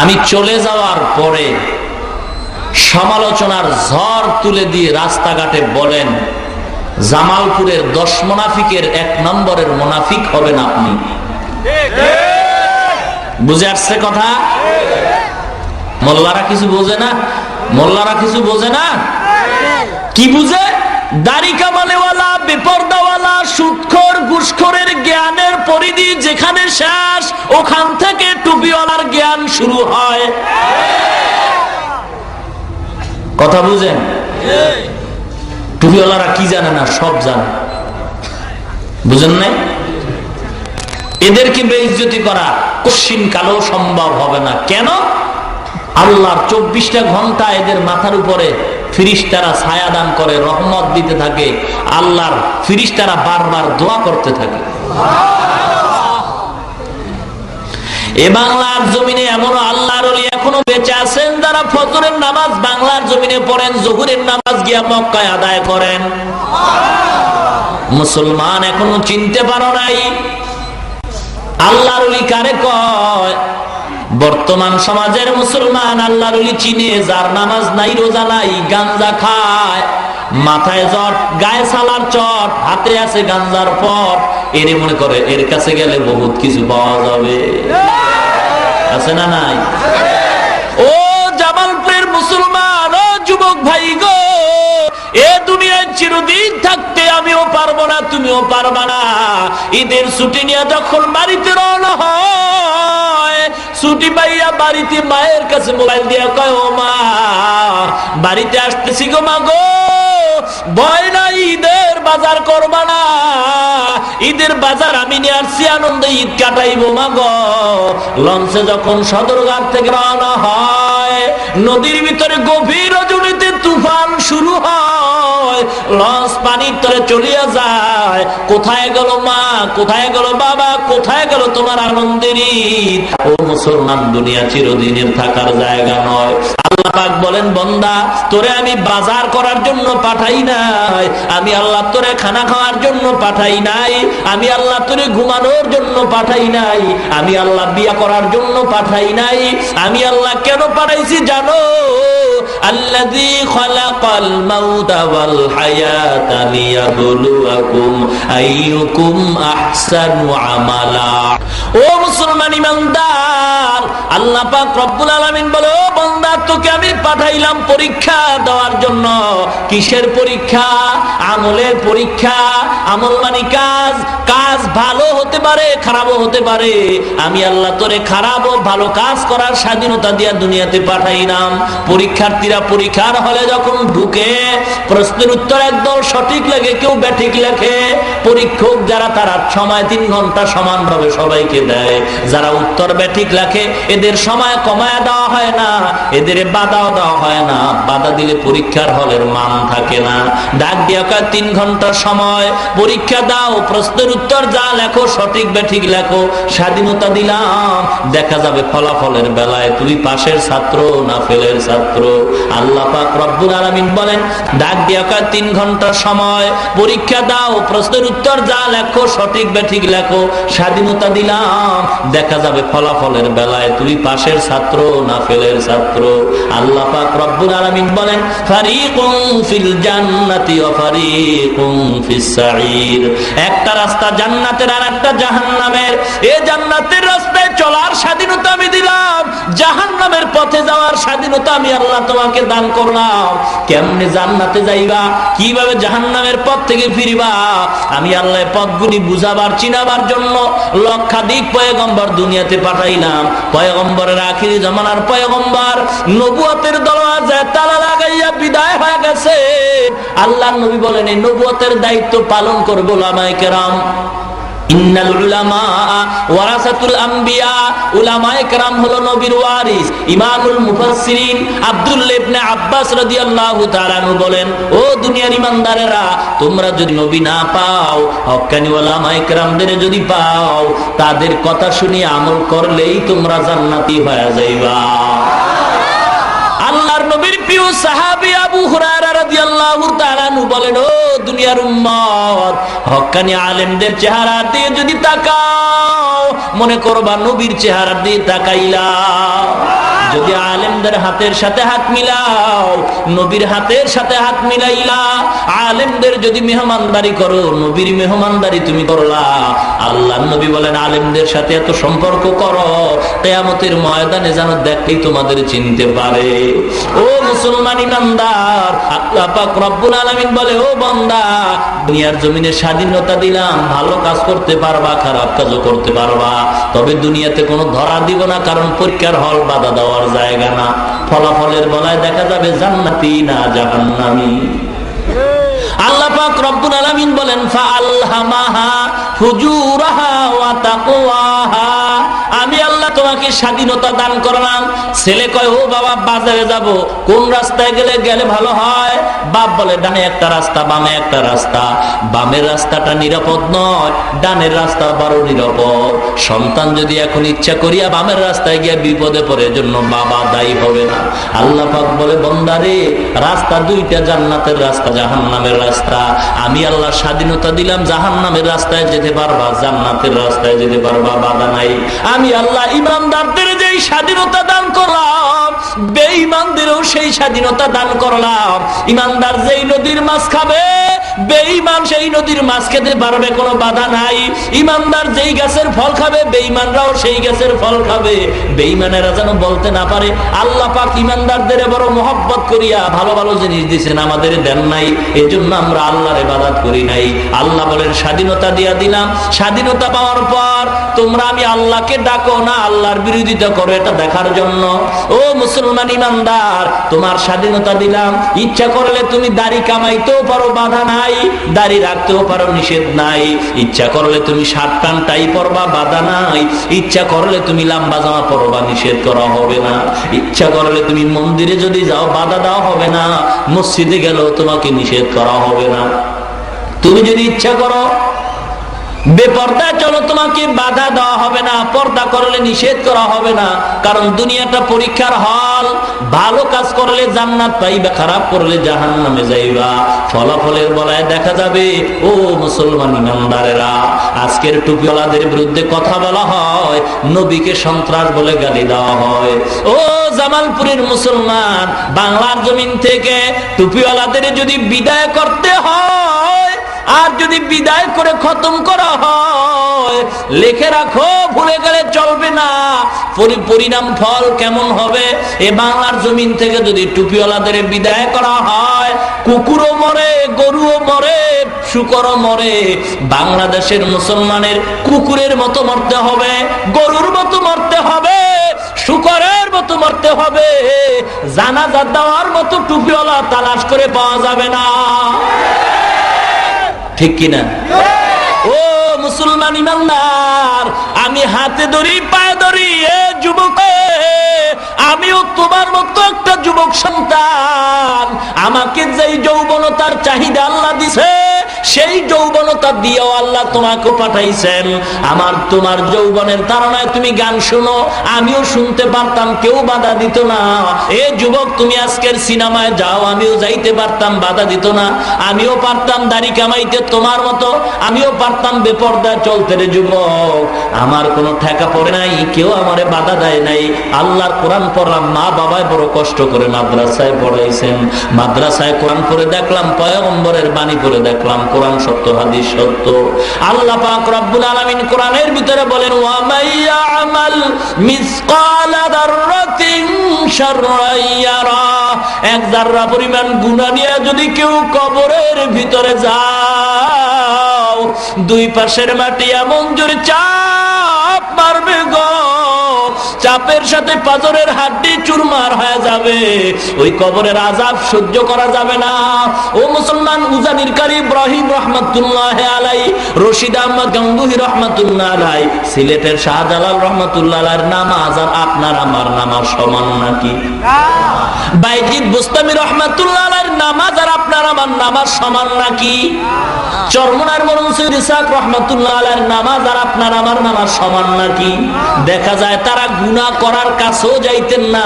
আমি চলে যাওয়ার পরে সমালোচনার ঝড় তুলে দিয়ে রাস্তাঘাটে বলেন, জামালপুরের 10 মুনাফিকের 1 নম্বরের মুনাফিক হবেন আপনি। বুঝে আসছে কথা? মোল্লারা কিছু বোঝে না? মোল্লারা কিছু বোঝে না? কি বুঝে? দাড়ি কামালেওয়ালা, বেপরদাওয়ালা, সুদখোর, ঘুষখোরের জ্ঞানের পরিধি যেখানে শেষ, ওখান থেকে টুপিওয়ালার জ্ঞান শুরু হয়। কথা বুঝেন? টুপিওয়ালারা কি জানে না? সব জানে। বুঝেন নাই? এদেরকে বেইজ্জতি করা কশিন কালো সম্ভব হবে না। কেন? আল্লাহর 24টা ঘন্টা এদের মাথার উপরে ফিরিস্তারা ছায়া দান করে, রহমত দিতে থাকে। আল্লাহর ফিরিস্তারা বারবার দোয়া করতে থাকে। এ বাংলার জমিনে এমনও আল্লাহর ওলি এখনো বেঁচে আছেন যারা ফজরের নামাজ বাংলার জমিনে পড়েন, জোহরের নামাজ গিয়া মক্কায় আদায় করেন। মুসলমান এখনো চিনতে পারো নাই আল্লাহর ওলি কারে কয়? বর্তমান সমাজের মুসলমান আল্লাহর ওলি চিনে যার নামাজ নাই, রোজা নাই, গাঞ্জা খায়, মাথায় জট, গায়ে সালার চট, হাতে আছে গাঞ্জার পট। এর মনে করে এর কাছে গেলে বহুত কিছু পাওয়া যাবে। আছে না নাই? ও জামালপুরের মুসলমান, ও যুবক ভাই গো, এ দুনিয়ায় চিরদিন থাকতে আমিও পারবো না, তুমিও পারবা না। ঈদের ছুটি নিয়ে যখন বাড়িতে রওনা হয়, ছুটি পাইয়া বাড়িতে মায়ের কাছে মোবাইল দিয়ে কয়, ও মা, বাড়িতে আসতেছি গো মা গো, ভয় নাই, ঈদের বাজার করবা না? ঈদের বাজার আমি নিয়ে আসছি, আনন্দে ঈদ কাটাইবো মা গো। লঞ্চে যখন সদরঘাট থেকে রওনা হয়, নদীর ভিতরে গভীর রজনীতে তুফান শুরু হয়, লঞ্চ পানির তলে চলিয়া যায়। কোথায় গেল মা, কোথায় গেল বাবা, কোথায় গেল তোমার আনন্দের ঈদ? ও মুসলমান, দুনিয়া চিরদিনের থাকার জায়গা নয়। আল্লাহ পাক বলেন, বান্দা, তোরে আমি বাজার করার জন্য পাঠাই নাই, আমি আল্লাহ তোরে খানা খাওয়ার জন্য পাঠাই নাই, আমি আল্লাহ তোরে ঘুমানোর জন্য পাঠাই নাই, আমি আল্লাহ বিয়া করার জন্য পাঠাই নাই। আমি আল্লাহ কেন পাঠাইছি জানো? আল্লাযী খালাকাল মাউতা ওয়াল হায়াতা লিয়াবলুয়াকুম আইয়ুকুম আহসানু আমালা। ও মুসলমান ইমানদার, আল্লাহ পাক রব্বুল আলামিন বলে, ও বান্দা, তোকে আমি পাঠাইলাম পরীক্ষা দেওয়ার জন্য। কিসের পরীক্ষা? আমলের পরীক্ষা। আমল মানে কাজ। কাজ ভালো হতে পারে, খারাপও হতে পারে। আমি আল্লাহ তোরে খারাপ ও ভালো কাজ করার স্বাধীনতা দিয়া দুনিয়াতে পাঠাইলাম। পরীক্ষার্থীরা পরীক্ষার হলে যখন ঢুকে, প্রশ্নের উত্তর একদল সঠিক লাগে, কেউ ব্যাঠিক লেখে। পরীক্ষক যারা, তারা সময় 3 ঘন্টা সমানভাবে সবাইকে দেয়। যারা উত্তর ব্যাঠিক লেখে, এদের সময় কমায় দেওয়া হয় না, এদের বাধাও দেওয়া হয় না। বাধা দিলে পরীক্ষার হলের মান থাকে না। ডাক দিয়া 3 ঘন্টা সময়, পরীক্ষা দাও, প্রশ্নের উত্তর যা লেখো সঠিক ব্যাঠিক লেখো, স্বাধীনতা দিলাম। দেখা যাবে ফলাফলের বেলায় তুমি পাশের ছাত্র না ফেলের ছাত্র। আল্লাহ পাক রব্বুল আলামিন বলেন, ডাক দিয়া 3 ঘন্টা সময়, পরীক্ষা দাও, প্রশ্নের উত্তর যা লেখো সঠিক ব্যাঠিক লেখো, স্বাধীনতা দিলাম। দেখা যাবে ফলাফলের বেলায় তুমি পাশের ছাত্র না ফেলের ছাত্র। আল্লাহ পাক রব্বুল আলামিন বলেন, ফারিকুন ফিল জান্নাতি ওয়া ফারিকুন ফিস সাঈর। একটা রাস্তা জান্নাতের আর একটা জাহান্নামের। এই জান্নাতের রাস্তায় চলার স্বাধীনতা আমি দিলাম, জাহান্নামের পথে যাওয়ার স্বাধীনতা আমি আল্লাহ তোমাকে দান করলাম। কেমনে জান্নাতে যাইবা, কিভাবে জাহান্নামের পথ থেকে ফিরবা, আমি আল্লাহ পথগুলি বুঝাবার, চিনাবার জন্য লক্ষাধিক পয়গম্বর দুনিয়াতে পাঠাইলাম। পয়গম্বরের আখিরি জামানার পয়গম্বর নবুয়তের দরওয়াজায় তালা লাগাইয়া বিদায় হয়ে গেছে। আল্লাহর নবী বলেন, এই নবুয়তের দায়িত্ব পালন করবে উলামায়ে কেরাম। ইন্নাল উলামা ওয়ারাসাতুল আম্বিয়া, উলামায়ে কেরাম হলো নবীর ওয়ারিস। ইমামুল মুফাসসিরিন আব্দুল্লাহ ইবনে আব্বাস রাদিয়াল্লাহু তাআলা আনহু বলেন, ও দুনিয়ার ইমানদারেরা, তোমরা যদি নবী না পাও, হক্কানি উলামায়ে কেরামদের যদি পাও, তাদের কথা শুনে আমল করলেই তোমরা জান্নাতি হয়ে যাইবা। আল্লাহর নবীর প্রিয় সাহাবী আবু হুরায়রা রাদিয়াল্লাহু তাআলা আনহু বলেন, ও দুনিয়ার উম্মত, হক্কানি আলেমদের চেহারা দিয়ে যদি তাকাও, মনে করবা নবীর চেহারা দিয়ে তাকাইলা। যদি আলেমদের হাতের সাথে হাত মিলাও, নবীর হাতের সাথে হাত মিলাইলা। আলেমদের যদি মেহমানদারি করো, নবীর মেহমানদারি তুমি করলা। আল্লাহর নবী বলেন, আলেমদের সাথে এত সম্পর্ক করো, কিয়ামতের ময়দানে যেন দেখলেই তোমাদের চিনতে পারে। ও মুসলমান ইমানদার, আল্লাহ পাক রব্বুল আলামিন বলে, ও বান্দা, দুনিয়ার জমিনে স্বাধীনতা দিলাম, ভালো কাজ করতে পারবা, খারাপ কাজও করতে পারবা, তবে দুনিয়াতে কোনো ধরা দিব না, কারণ পরীক্ষার হল বাধা দেওয়ার জায়গা না। ফলাফলের বলায় দেখা যাবে জান্নাতি না জাহান্নামী। আল্লাহ পাক রব্বুল আলামিন বলেন, ফাআলহামাহা ফুজুরাহা ওয়া তাকওয়াহা, আমি আল্লাহ তোমাকে স্বাধীনতা দান করলাম। ছেলে কয়, ও বাবা, বাজারে যাব, কোন রাস্তায় গেলে ভালো হয়? বাপ বলে, ডানে একটা রাস্তা, বামে একটা রাস্তা। বামের রাস্তাটা নিরাপদ নয়, ডানের রাস্তা বড় নিরাপদ। সন্তান যদি এখন ইচ্ছা করিয়া বামের রাস্তায় গিয়ে বিপদে পড়ে, জন্য বাবা দায়ী হবে না। আল্লাহ পাক বলে, বান্দারে, রাস্তা দুইটা, জান্নাতের রাস্তা, জাহান্নামের রাস্তা। আমি আল্লাহ স্বাধীনতা দিলাম, জাহান্নামের রাস্তায় যেতে পারবা, জান্নাতের রাস্তায় যেতে পারবা, বাধা নাই। আমি আল্লাহ ইমানদারদের যেই স্বাধীনতা দান করলাম, বেঈমানদেরও সেই স্বাধীনতা দান করলাম। ইমানদার যেই নদীর মাছ খাবে, বেঈমান সেই নদীর মাছ খেতে পারবে, কোনো বাধা নাই। ইমানদার যেই গাছের ফল খাবে, বেঈমানরাও সেই গাছের ফল খাবে। বেঈমানেরা যেন বলতে না পারে, আল্লাহ পাক ইমানদারদের বড় মহব্বত করিয়া ভালো ভালো জিনিস দিয়েছেন, আমাদের দেন নাই, এজন্য আমরা আল্লাহর ইবাদত করি নাই। আল্লাহ বলেন, স্বাধীনতা দিয়া দিলাম। স্বাধীনতা পাওয়ার পর তোমরা আমি আল্লাহকে ডাকো না আল্লাহর বিরোধিতা করো, এটা দেখার জন্য। ও মুসলমান ইমানদার, তোমার স্বাধীনতা দিলাম, ইচ্ছা করলে তুমি দাড়ি কামাইতেও পারো, বাধা নাই। দাড়ি রাখতেও পারো, নিষেধ নাই। ইচ্ছা করলে তুমি শার্ট প্যান্ট টাই পরবা, বাধা নাই। ইচ্ছা করলে তুমি লম্বা জামা পরবা, নিষেধ করা হবে না। ইচ্ছা করলে তুমি মন্দিরে যদি যাও, বাধা দেওয়া হবে না। মসজিদে গেলেও তোমাকে নিষেধ করা হবে না। তুমি যদি ইচ্ছা করো বেপর্দা চলো, তোমাকে বাধা দেওয়া হবে না। পর্দা করলে নিষেধ করা হবে না, কারণ দুনিয়াটা পরীক্ষার হল। ভালো কাজ করলে জান্নাত পাইবা, খারাপ করলে জাহান্নামে যাইবা। ফলাফলের বলায় দেখা যাবে। ও মুসলমান ইমানদারেরা, আজকের টুপিওয়ালাদের বিরুদ্ধে কথা বলা হয়, নবীকে সন্ত্রাস বলে গালি দেওয়া হয়। ও জামালপুরের মুসলমান, বাংলার জমিন থেকে টুপিওয়ালাদের যদি বিদায় করতে হয়, আর যদি বিদায় করে খতম করা হয়, লিখে রাখো, ভুলে গেলে চলবে না। পরিণাম ফল কেমন হবে? এ বাংলার জমিন থেকে যদি টুপিওয়ালাদের বিদায় করা হয়, কুকুরও মরে, গরুও মরে, শুকরও মরে। বাংলাদেশের মুসলমানের কুকুরের মতো মরতে হবে, গরুর মতো মরতে হবে, শুকরের মতো মরতে হবে। জানাজা দেওয়ার মতো টুপিওয়ালা তালাশ করে পাওয়া যাবে না, ঠিক কিনা? ও মুসলমান ইমানদার, আমি হাতে ধরি, পায়ে ধরি, এ যুবক, আমিও তোমার মতো একটা যুবক সন্তান। আমাকে যেই যৌবনতার চাহিদা আল্লাহ দিছে, সেই যৌবনতা দিয়েও আল্লাহ তোমাকে পাঠাইছেন। তোমার যৌবনের ধারণায় তুমি গান শুনো, আমিও শুনতে পারতাম, কেউ বাধা দিত না। এ যুবক, তুমি আজকের সিনেমায় যাও, আমিও যাইতে পারতাম, বাধা দিত না। আমিও পারতাম দাড়ি কামাইতে তোমার মতো, আমিও পারতাম বেপর্দায় চলতে। রে যুবক, আমার কোনো ঠেকা পড়ে নাই, কেউ আমারে বাধা দেয় নাই। আল্লাহর কোরআন পড়লাম, মা বাবায় বড় কষ্ট করে মাদ্রাসায় পড়াইছেন। মাদ্রাসায় কোরআন পড়ে দেখলাম, পয়গম্বরের বাণী পড়ে দেখলাম, কোরআন সত্য, হাদিস সত্য। আল্লাহ পাক রব্বুল আলামিন কোরআনের ভিতরে বলেন, ওয়া মাইয়ামাল মিসকালা যাররাতিন শাররান ইয়ারা, এক যাররা পরিমাণ গুনাহ নিয়ে যদি কেউ কবরের ভিতরে যাও, দুই পাশের মাটি এমন জোরে চাপ মারবে গো, চাপের সাথে পাথরের হাড্ডি চুরমার হয়ে যাবে, ওই কবরের আযাব সহ্য করা যাবে না। ও মুসলমান, উজানির কারি ইব্রাহিম রহমাতুল্লাহ আলাইহি, রশিদ আহমদ গঙ্গুহি রহমাতুল্লাহ আলাইহি, সিলেটের শাহজালাল রহমাতুল্লাহ আলাইহির নামাজ আর আপনার আমার নামাজ সমান নাকি? বাইজিদ বুস্তামি রহমাতুল্লাহ আলাইহির নামাজ আর আপনার আমার নামাজ সমান নাকি? চরমনার মরহুম সৈয়দ ইসহাক রহমাতুল্লাহ আলাইহির নামাজ আর আপনার আমার নামাজ সমান নাকি? দেখা যায় তারা গুনাহ করার কাছেও যাইতেন না,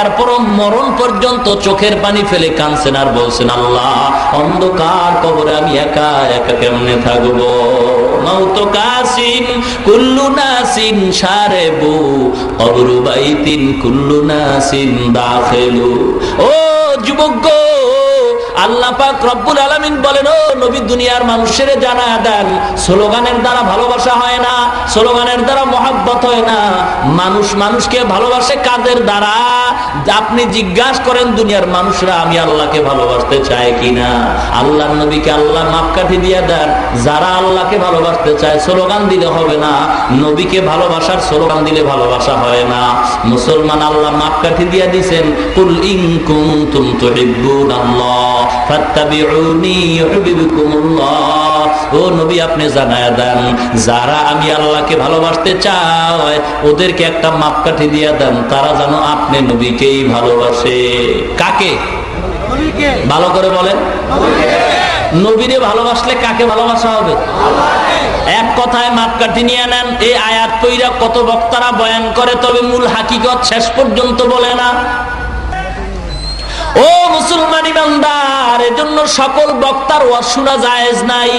এরপরও মরণ পর্যন্ত চোখের পানি ফেলে কাঁদছেন আর বলছেন, আল্লাহ, অন্ধকার কবরে আমি একা একা কেমনে থাকবো? মাউত কাসিন কুল্লু নাসিন শারেবু কবরু বাইতিন কুল্লু নাসিন দাখিলু। ও যুবক, আল্লাহ পাক রব্বুল আলামিন বলেন, ও নবী, দুনিয়ার মানুষের জানায়া দেন, স্লোগানের দ্বারা ভালোবাসা হয় না, স্লোগানের দ্বারা মহব্বত হয় না। মানুষ মানুষকে ভালোবাসে কাদের দ্বারা? আপনি জিজ্ঞাসা করেন দুনিয়ার মানুষরা আমি আল্লাহকে ভালোবাসতে চায় কিনা? আল্লাহর নবীকে আল্লাহ মাপকাঠি দিয়ে দেন। যারা আল্লাহকে ভালোবাসতে চায় স্লোগান দিলে হবে না, নবীকে ভালোবাসার স্লোগান দিলে ভালোবাসা হয় না। মুসলমান আল্লাহ মাপকাঠি দিয়ে দিয়েছেন, কুল ইন কুনতুম তুহিব্বুনাল্লাহ ফাত্তাবিউনি ইউহিব্বুকুমুল্লাহ। ও নবী, আপনি জানায়া দেন, যারা আমি আল্লাহকে ভালোবাসতে চাই ওদেরকে একটা মাপকাঠি দিয়ে দেন, তারা যেন আপনি নবীকেই ভালোবাসে। কাকে? ভালো করে বলেন। নবীরে ভালোবাসলে কাকে ভালোবাসা হবে? এক কথায় মাপকাঠি নিয়ে নেন। এই আয়াত পইরা কত বক্তারা বয়ান করে, তবে মূল হাকিকত শেষ পর্যন্ত বলে না। ও মুসলমান ইমানদার, এজন্য সকল বক্তার ওয়াজ শোনা জায়েজ নাই।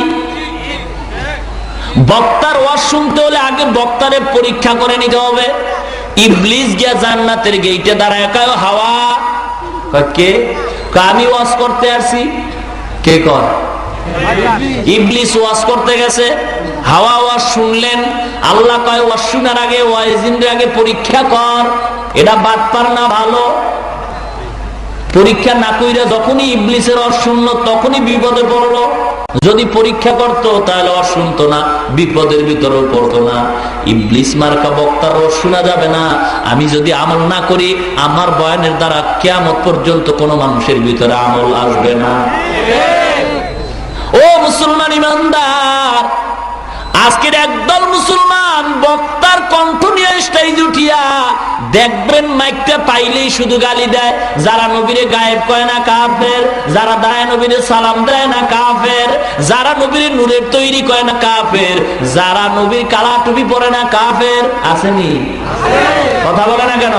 বক্তার ওয়াজ শুনতে হলে আগে বক্তারে পরীক্ষা করে নিতে হবে। ইবলিস গিয়া জান্নাতের গেইটে দাঁড়ায় কয়, হাওয়া, কে? আমি ওয়াজ করতে আসছি। কে কর? ইবলিস ওয়াজ করতে গেছে, হাওয়া ওয়াজ শুনলেন। আল্লাহ কয়, ওয়াজ শোনার আগে ওয়াইজিনদের আগে পরীক্ষা কর, এটা বাটপার না ভালো। পরীক্ষা না কইরা যখনই ইবলিসের ওয়াজ শুনলো তখনই বিপদে পড়লো। যদি পরীক্ষা করতো তাহলে ওয়াজ শুনতো না, বিপদের ভিতরেও পড়তো না। ইবলিস মার্কা বক্তার ওয়াজ শোনা যাবে না। আমি যদি আমল না করি, আমার বয়ানের দ্বারা কিয়ামত পর্যন্ত কোনো মানুষের ভিতরে আমল আসবে না। ও মুসলমান ইমানদার, আজকের একদল মুসলমান বক্তার কণ্ঠ নিয়ে স্টেজ উঠিয়া দেখবেন মাইকটা পাইলেই শুধু গালি দেয়। যারা নবীরে গায়েব কয় না কাফের, যারা দায় নবীরে সালাম দেয় না কাফের, যারা নবীরে নূরের তৈরি কয় না কাফের, যারা নবীর কালা টুপি পরে না কাফের। আসেনি? কথা বলে না কেন?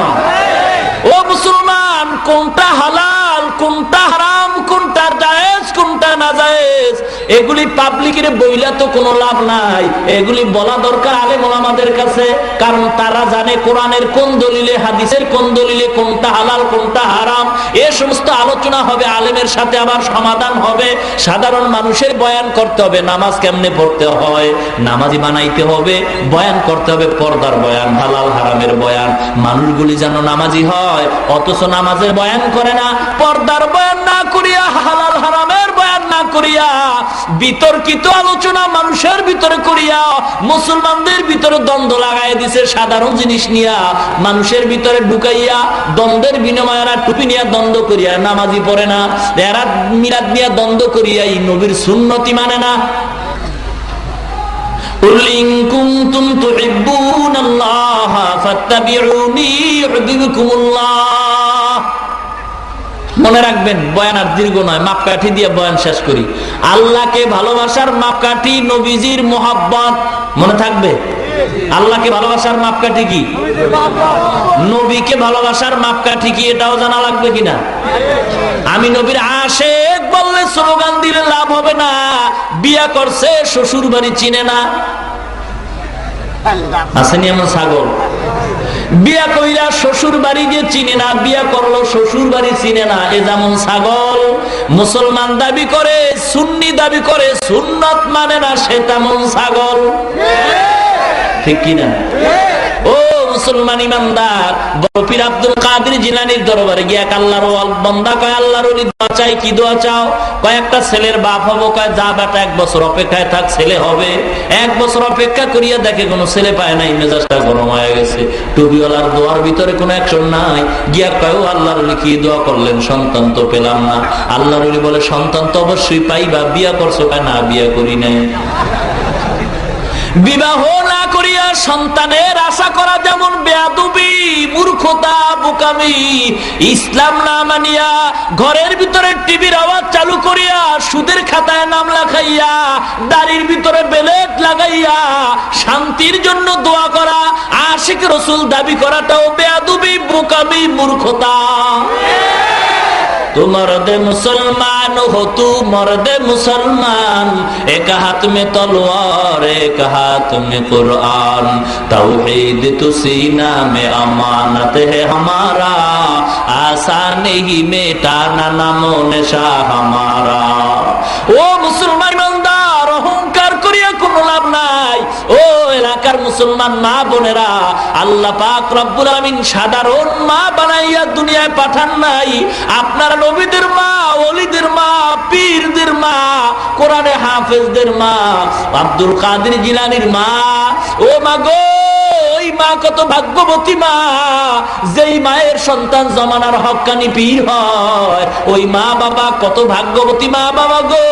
ও মুসলমান, কোনটা হালাল, কোনটা হারাম, কোনটা জায়েজ, কোনটা নাজায়েজ, এগুলি পাবলিকের বইলা তো কোনো লাভ নাই। এগুলি বলা দরকার আলেম ওলামাদের কাছে, কারণ তারা জানে কোরআনের কোন দলিলে, হাদিসের কোন দলিলে কোনটা হালাল কোনটা হারাম। এ সমস্ত আলোচনা হবে আলেমের সাথে, আবার সমাধান হবে। সাধারণ মানুষের বয়ান করতে হবে, নামাজ কেমনে পড়তে হয়, নামাজি বানাইতে হবে, বয়ান করতে হবে পর্দার বয়ান, হালাল হারামের বয়ান। মানুষগুলি যেন নামাজি হয়, অথচ নামাজের বয়ান করে না, পর্দার বয়ান না করিয়া, হালাল হারামের বয়ান না করিয়া, বিতর্কিত আলোচনা মানুষের ভিতরে করিয়া মুসলমানদের ভিতরে দ্বন্দ্ব লাগাই দিছে। সাধারণ জিনিস নিয়া মানুষের ভিতরে ঢুকাইয়া দ্বন্দ্বের বিনিময়ে এরা টুপি নিয়ে দ্বন্দ্ব করিয়া নামাজি পড়ে না, এরা মিলাদ নিয়ে দ্বন্দ্ব করিয়া এই নবীর সুন্নতি মানে না। কুল ইন কুনতুম তুহিব্বুনাল্লাহ ফাত্তাবিউনি ইউহিব্বুকুমুল্লাহ। মনে রাখবেন, বয়ান আর দীর্ঘ নয়, মাপকাঠি দিয়ে বয়ান শেষ করি। আল্লাহকে ভালোবাসার মাপকাঠি নবীজির মোহাব্বত। মনে থাকবে? আল্লাহকে ভালোবাসার মাপকাঠি কি? নবীকে ভালোবাসার মাপকাঠি কি? এটাও জানা লাগবে কিনা? আমি নবীর আশেক বললে স্লোগান দিলে লাভ হবে না। বিয়া করছে, শ্বশুর বাড়ি চিনে না। আসেনি এমন ছাগল? বিয়া কইরা শ্বশুর বাড়ি যে চিনে না, বিয়া করলো শ্বশুর বাড়ি চিনে না, এ যেমন ছাগল। মুসলমান দাবি করে, সুন্নি দাবি করে, সুন্নত মানে না, সে তেমন ছাগল। ঠিক কিনা? ও মুসলমান ইমানদার, বড় পীর আব্দুল কাদের জিলানীর দরবারে গিয়ে এক আল্লাহর বান্দা কয়, আল্লাহর ওলি দোয়া চাই। কি দোয়া চাও? কয় একটা ছেলের বাপ হবো। কয় যা বেটা 1 বছর অপেক্ষায় থাক, ছেলে হবে। 1 বছর অপেক্ষা করিয়া দেখে কোনো ছেলে পায় নাই, মেজাজটা গরম হয়ে গেছে। টুপিওয়ালার দোয়ার ভিতরে কোনো অ্যাকশন নাই। গিয়া কয়, ও আল্লাহর ওলি কি দোয়া করলেন? সন্তান তো পেলাম না। আল্লাহর ওলি বলে, সন্তান তো অবশ্যই পাইবা। বিয়া করছো? কয় না, বিয়া করি নাই। বিবাহ না করিয়া সন্তানের আশা করা যেমন বেয়াদবি, মূর্খতা, বোকামি। ইসলাম না মানিয়া ঘরের ভিতরে টিভির আওয়াজ চালু করিয়া সুদের খাতায় নাম লেখাইয়া দাড়ির ভিতরে বেলেট লাগাইয়া শান্তির জন্য দোয়া করা, আশিক রাসূল দাবি করাটাও বেয়াদবি, বোকামি, মূর্খতা। तू मर्द मुसलमान हो, तू मर्द मुसलमान, एक हाथ में तलवार एक हाथ में कुरान, तौहीद तू सीना में अमानत है हमारा, आसान ही मिटाना नामो निशा हमारा। ओ मुसलमान ईमानदार, অহংকার করিয়া কোনো লাভ নাই। ও এলাকার মুসলমান মা বোনেরা, আল্লাহ পাক রব্বুল আলামিন সাধারণ মা বানাইয়া দুনিয়ায় পাঠান নাই। আপনারা নবীদের মা, ওলিদের মা, পীরদের মা, কোরআনে হাফেজদের মা, আব্দুল কাদের জিলানীর মা। ও মা গো, ওই মা কত ভাগ্যবতী মা, যেই মায়ের সন্তান জমানার হক্কানি পীর হয়। ওই মা বাবা কত ভাগ্যবতী মা বাবা গো,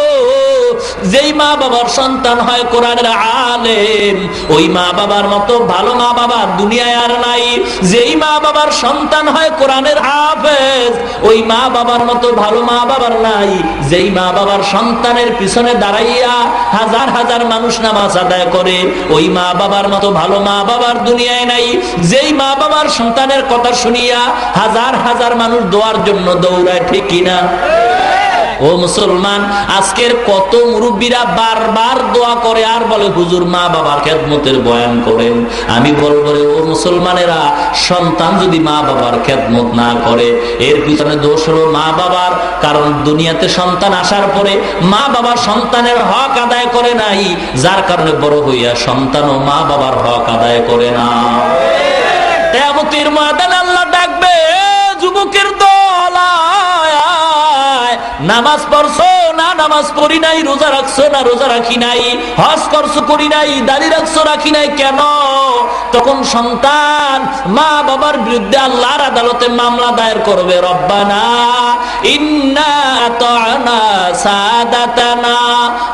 যেই মা বাবার সন্তান হয় কোরআনের আলেম। ওই মা বাবার মতো ভালো মা বাবা দুনিয়ায় আর নাই। যেই মা বাবার সন্তান হয় কোরআনের হাফেজ, ওই মা বাবার মতো ভালো মা বাবার নাই। যেই মা বাবার সন্তানের পিছনে দাঁড়াইয়া হাজার হাজার মানুষ নামাজ আদায় করে, ওই মা বাবার মতো ভালো মা বাবার দুনিয়ায় নাই। যেই মা বাবার সন্তানের কথা শুনিয়া হাজার হাজার মানুষ দোয়ার জন্য দৌড়ায়, ঠিক কিনা? ও মুসলমান, আজকের কত মুরব্বীরা বারবার দোয়া করে আর বলে হুজুর মা বাবার খেদমতের বয়ান করেন। আমি বলবো রে ও মুসলমানেরা, সন্তান যদি মা বাবার খেদমত না করে, এর পিছনে দোষ হলো মা বাবার। কারণ দুনিয়াতে সন্তান আসার পরে মা বাবা সন্তানের হক আদায় করে নাই, যার কারণে বড় হইয়া সন্তানও মা বাবার হক আদায় করে না। কিয়ামতের ময়দানে আল্লাহ ডাকবে, যুবকের দল, নামাজ পড়ছো না নামাজ পড়ি নাই, রোজা রাখছো না রোজা রাখি নাই, হজ করছো করি নাই, দাড়ি রাখছো রাখি নাই, কেন? তখন সন্তান মা বাবার বিরুদ্ধে আল্লাহর আদালতে মামলা দায়ের করবে। রব্বানা ইন্না আতা'না সাদাতানা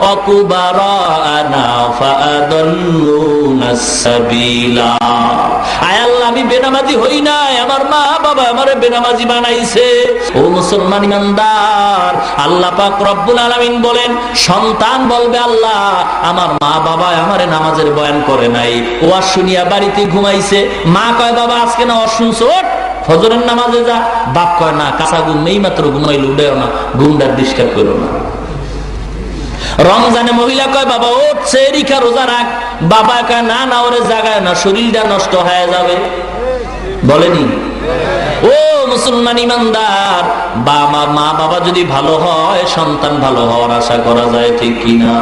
ওয়া কুবারানা ফাআদাল্লুনাস সাবিলা। আয় আল্লাহ, আমি বেনামাজি হই নাই, আমার মা বাবা আমারে বেনামাজি বানাইছে। ও মুসলমান ইমানদার, আল্লাহ পাক রব্বুল আলামিন বলেন, সন্তান বলবে আল্লাহ আমার মা বাবা আমারে নামাজের বয়ান করে নাই, ওয়াজ শুনিয়া বাড়িতে ঘুমাইছে। মা কয় বাবা আজকে না ওয়াজ শুনছো, ফজরের নামাজে যা। বাপ কয় না, কাঁচা ঘুম এই মাত্র ঘুমাইলে উঠেও না, ঘুমটা ডিস্টার্ব করো না। রমজানে মহিলা কয় বাবা ওঠ, সেরিখা রোজা রাখ। বাবা কয় না না, ওরে জাগায় না, শরীরটা নষ্ট হয়ে যাবে। বলেনি? ও মুসলমান ইমানদার, মা বাবা যদি ভালো হয় সন্তান ভালো হওয়ার আশা করা যায়, ঠিক কিনা?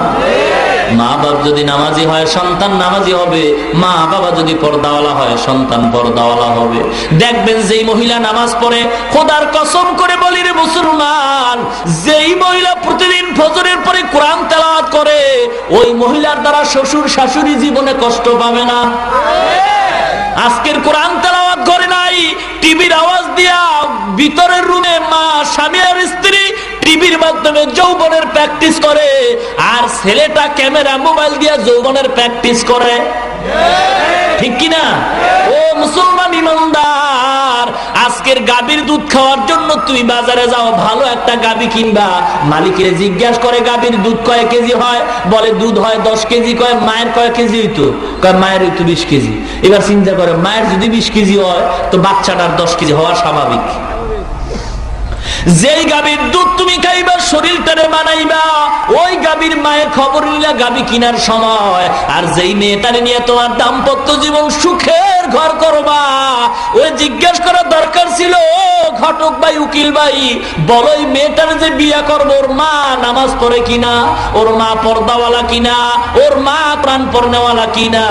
মা বাবা যদি নামাজি হয় সন্তান নামাজি হবে, মা বাবা যদি পর্দাওয়ালা হয় সন্তান পর্দাওয়ালা হবে। দেখবেন যেই মহিলা নামাজ পড়ে, খোদার কসম করে বলি রে মুসলমান, যেই মহিলা প্রতিদিন ফজরের পরে কোরআন তেলাওয়াত করে, ওই মহিলার দ্বারা শ্বশুর শাশুড়ি জীবনে কষ্ট পাবে না। আজকের কোরআন তেলাওয়াত করে নাই, টিভির আওয়াজ দিয়া ভিতরের রুমে মা স্বামী আর স্ত্রী টিভির মাধ্যমে যৌবনের প্র্যাকটিস করে, আর ছেলেটা ক্যামেরা মোবাইল দিয়া যৌবনের প্র্যাকটিস করে, ঠিক কিনা? ও মুসলমান ইমানদার, আজকের গাভীর দুধ খাওয়ার জন্য তুই বাজারে যাও, ভালো একটা গাভী কিনবা, মালিকের জিজ্ঞাসা করে গাভীর দুধ কয় কেজি হয়, বলে দুধ হয় 10 কেজি। কয় মায়ের কয় কেজি হইতো? কয় মায়ের হইতো 20 কেজি। এবার চিন্তা করে, মায়ের যদি 20 কেজি হয় তো বাচ্চাটার 10 কেজি হওয়া স্বাভাবিক। যেই গাভীর দুধ তুমি খাইবা শরীরটারে বানাইবা, ওই গাভীর মায়ের খবর নিলা গাভী কিনার সময়। আর যেই মেয়েটারে নিয়ে তোমার দাম্পত্য জীবন সুখের ঘর করবা, ওই জিজ্ঞেস করা দরকার ছিল, ঘটক ভাই, উকিল ভাই, বলো এই মেয়েটারে যে বিয়া করবো, ওর মা নামাজ পড়ে কিনা, ওর মা পর্দাওয়ালা কিনা, ওর মা কোরআন পড়নেওয়ালা কিনা।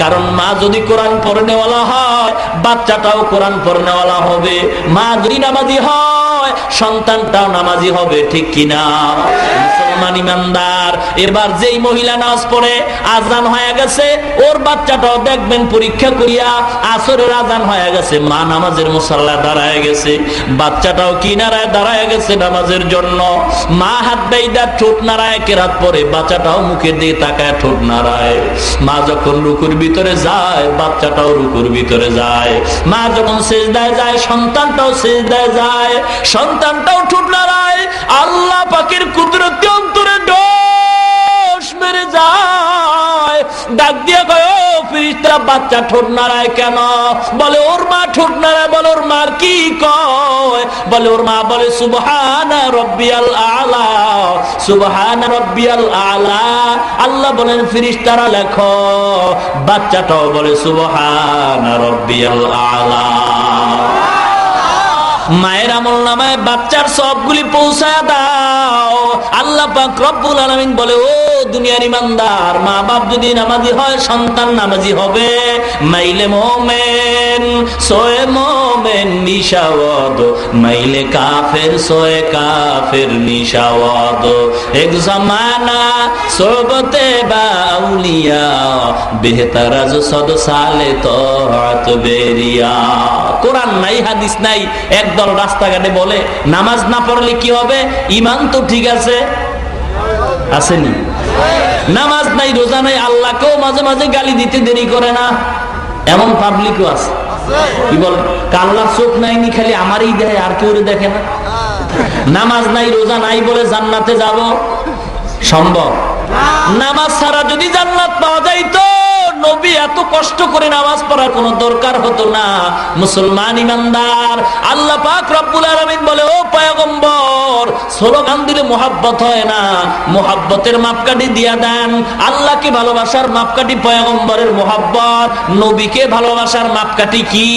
কারণ মা যদি কোরআন পড়নেওয়ালা হয়, বাচ্চাটাও কোরআন পড়নেওয়ালা হবে। মা যদি নামাজি হয়, সন্তানটাও নামাজি হবে, ঠিক কিনা? মুসলমান ইমানদার, এবার যেই মহিলা নামাজ পড়ে, আজান হয়ে গেছে, ওর বাচ্চাটাও দেখবেন পরীক্ষা করিয়া আসরের আজান হয়ে গেছে, মা নামাজের মুসাল্লায় দাঁড়ায় গেছে, বাচ্চাটাও কিনারায় দাঁড়ায় গেছে নামাজের জন্য। মা হাত দেইদা ঠোঁট নাড়ায় কেরাত পরে, বাচ্চাটাও মুখে দিয়ে তাকায় ঠোঁট নাড়ায়। মা যখন রুকুর ভিতরে যায়, বাচ্চাটাও রুকুর ভিতরে যায়। মা যখন সিজদায় যায়, সন্তানটাও সিজদায় যায়, সন্তানটাও ঠোঁট নাড়ায়। আল্লাহ পাকের কুদরতি অন্তরে ডোস মেরে যায়। ডাক দিয়া কয়, ও ফেরেশতারা, বাচ্চা ঠোঁট নাড়ায় কেন? বলে ওর মা ঠোঁট নাড়ায়। বলে ওর মার কি কয়? বলে ওর মা বলে সুবহানা রাব্বিয়াল আলা, সুবহানা রাব্বিয়াল আলা। আল্লাহ বলেন ফেরেশতারা লেখো। বাচ্চাটাও বলে সুবহানা রাব্বিয়াল আলা। মায়ের আমল নামায় বাচ্চার সবগুলি পৌঁছায় দাও। আল্লাহ পাক রব্বুল আলামিন বলে, ও দুনিয়ার ইমানদার, মা বাপ যদি নামাজি হয়, সন্তান নামাজি হবে। মাইলে মোমেন সোয়ে মোমেন নিশাওয়াদ, মাইলে কাফের সোয়ে কাফের নিশাওয়াদ। এক জামানা সোবতে বাউলিয়া, বেহতার আজ সদ সালে তোয়াত বেরিয়া। কোরআন নাই, হাদিস নাই, একদল রাস্তাঘাটে বলে নামাজ না পড়লে কি হবে? ইমান তো ঠিক আছে, আসেনি? নামাজ নাই, রোজা নাই, আল্লাহকেও মাঝে মাঝে গালি দিতে দেরি করে না, এমন পাবলিকও আছে। কি বল, আল্লাহর চোখ নাইনি, খালি আমারই দেখে, আর কেউ দেখে না। নামাজ নাই, রোজা নাই বলে জান্নাতে যাব সম্ভব? নামাজ ছাড়া যদি জান্নাত পাওয়া যাইতো, নবী এত কষ্ট করে নামাজ পড়ার কোনো দরকার হতো না। মুসলমান ইমানদার, আল্লাহ পাক রব্বুল আলামিন বলে, ও পয়গম্বর, স্লোগান দিলে মুহাব্বত হয় না, মুহাব্বতের মাপকাঠি দিয়া দেন। আল্লাহকে ভালোবাসার মাপকাঠি পয়গম্বরের মুহাব্বত, নবীকে ভালোবাসার মাপকাঠি কি?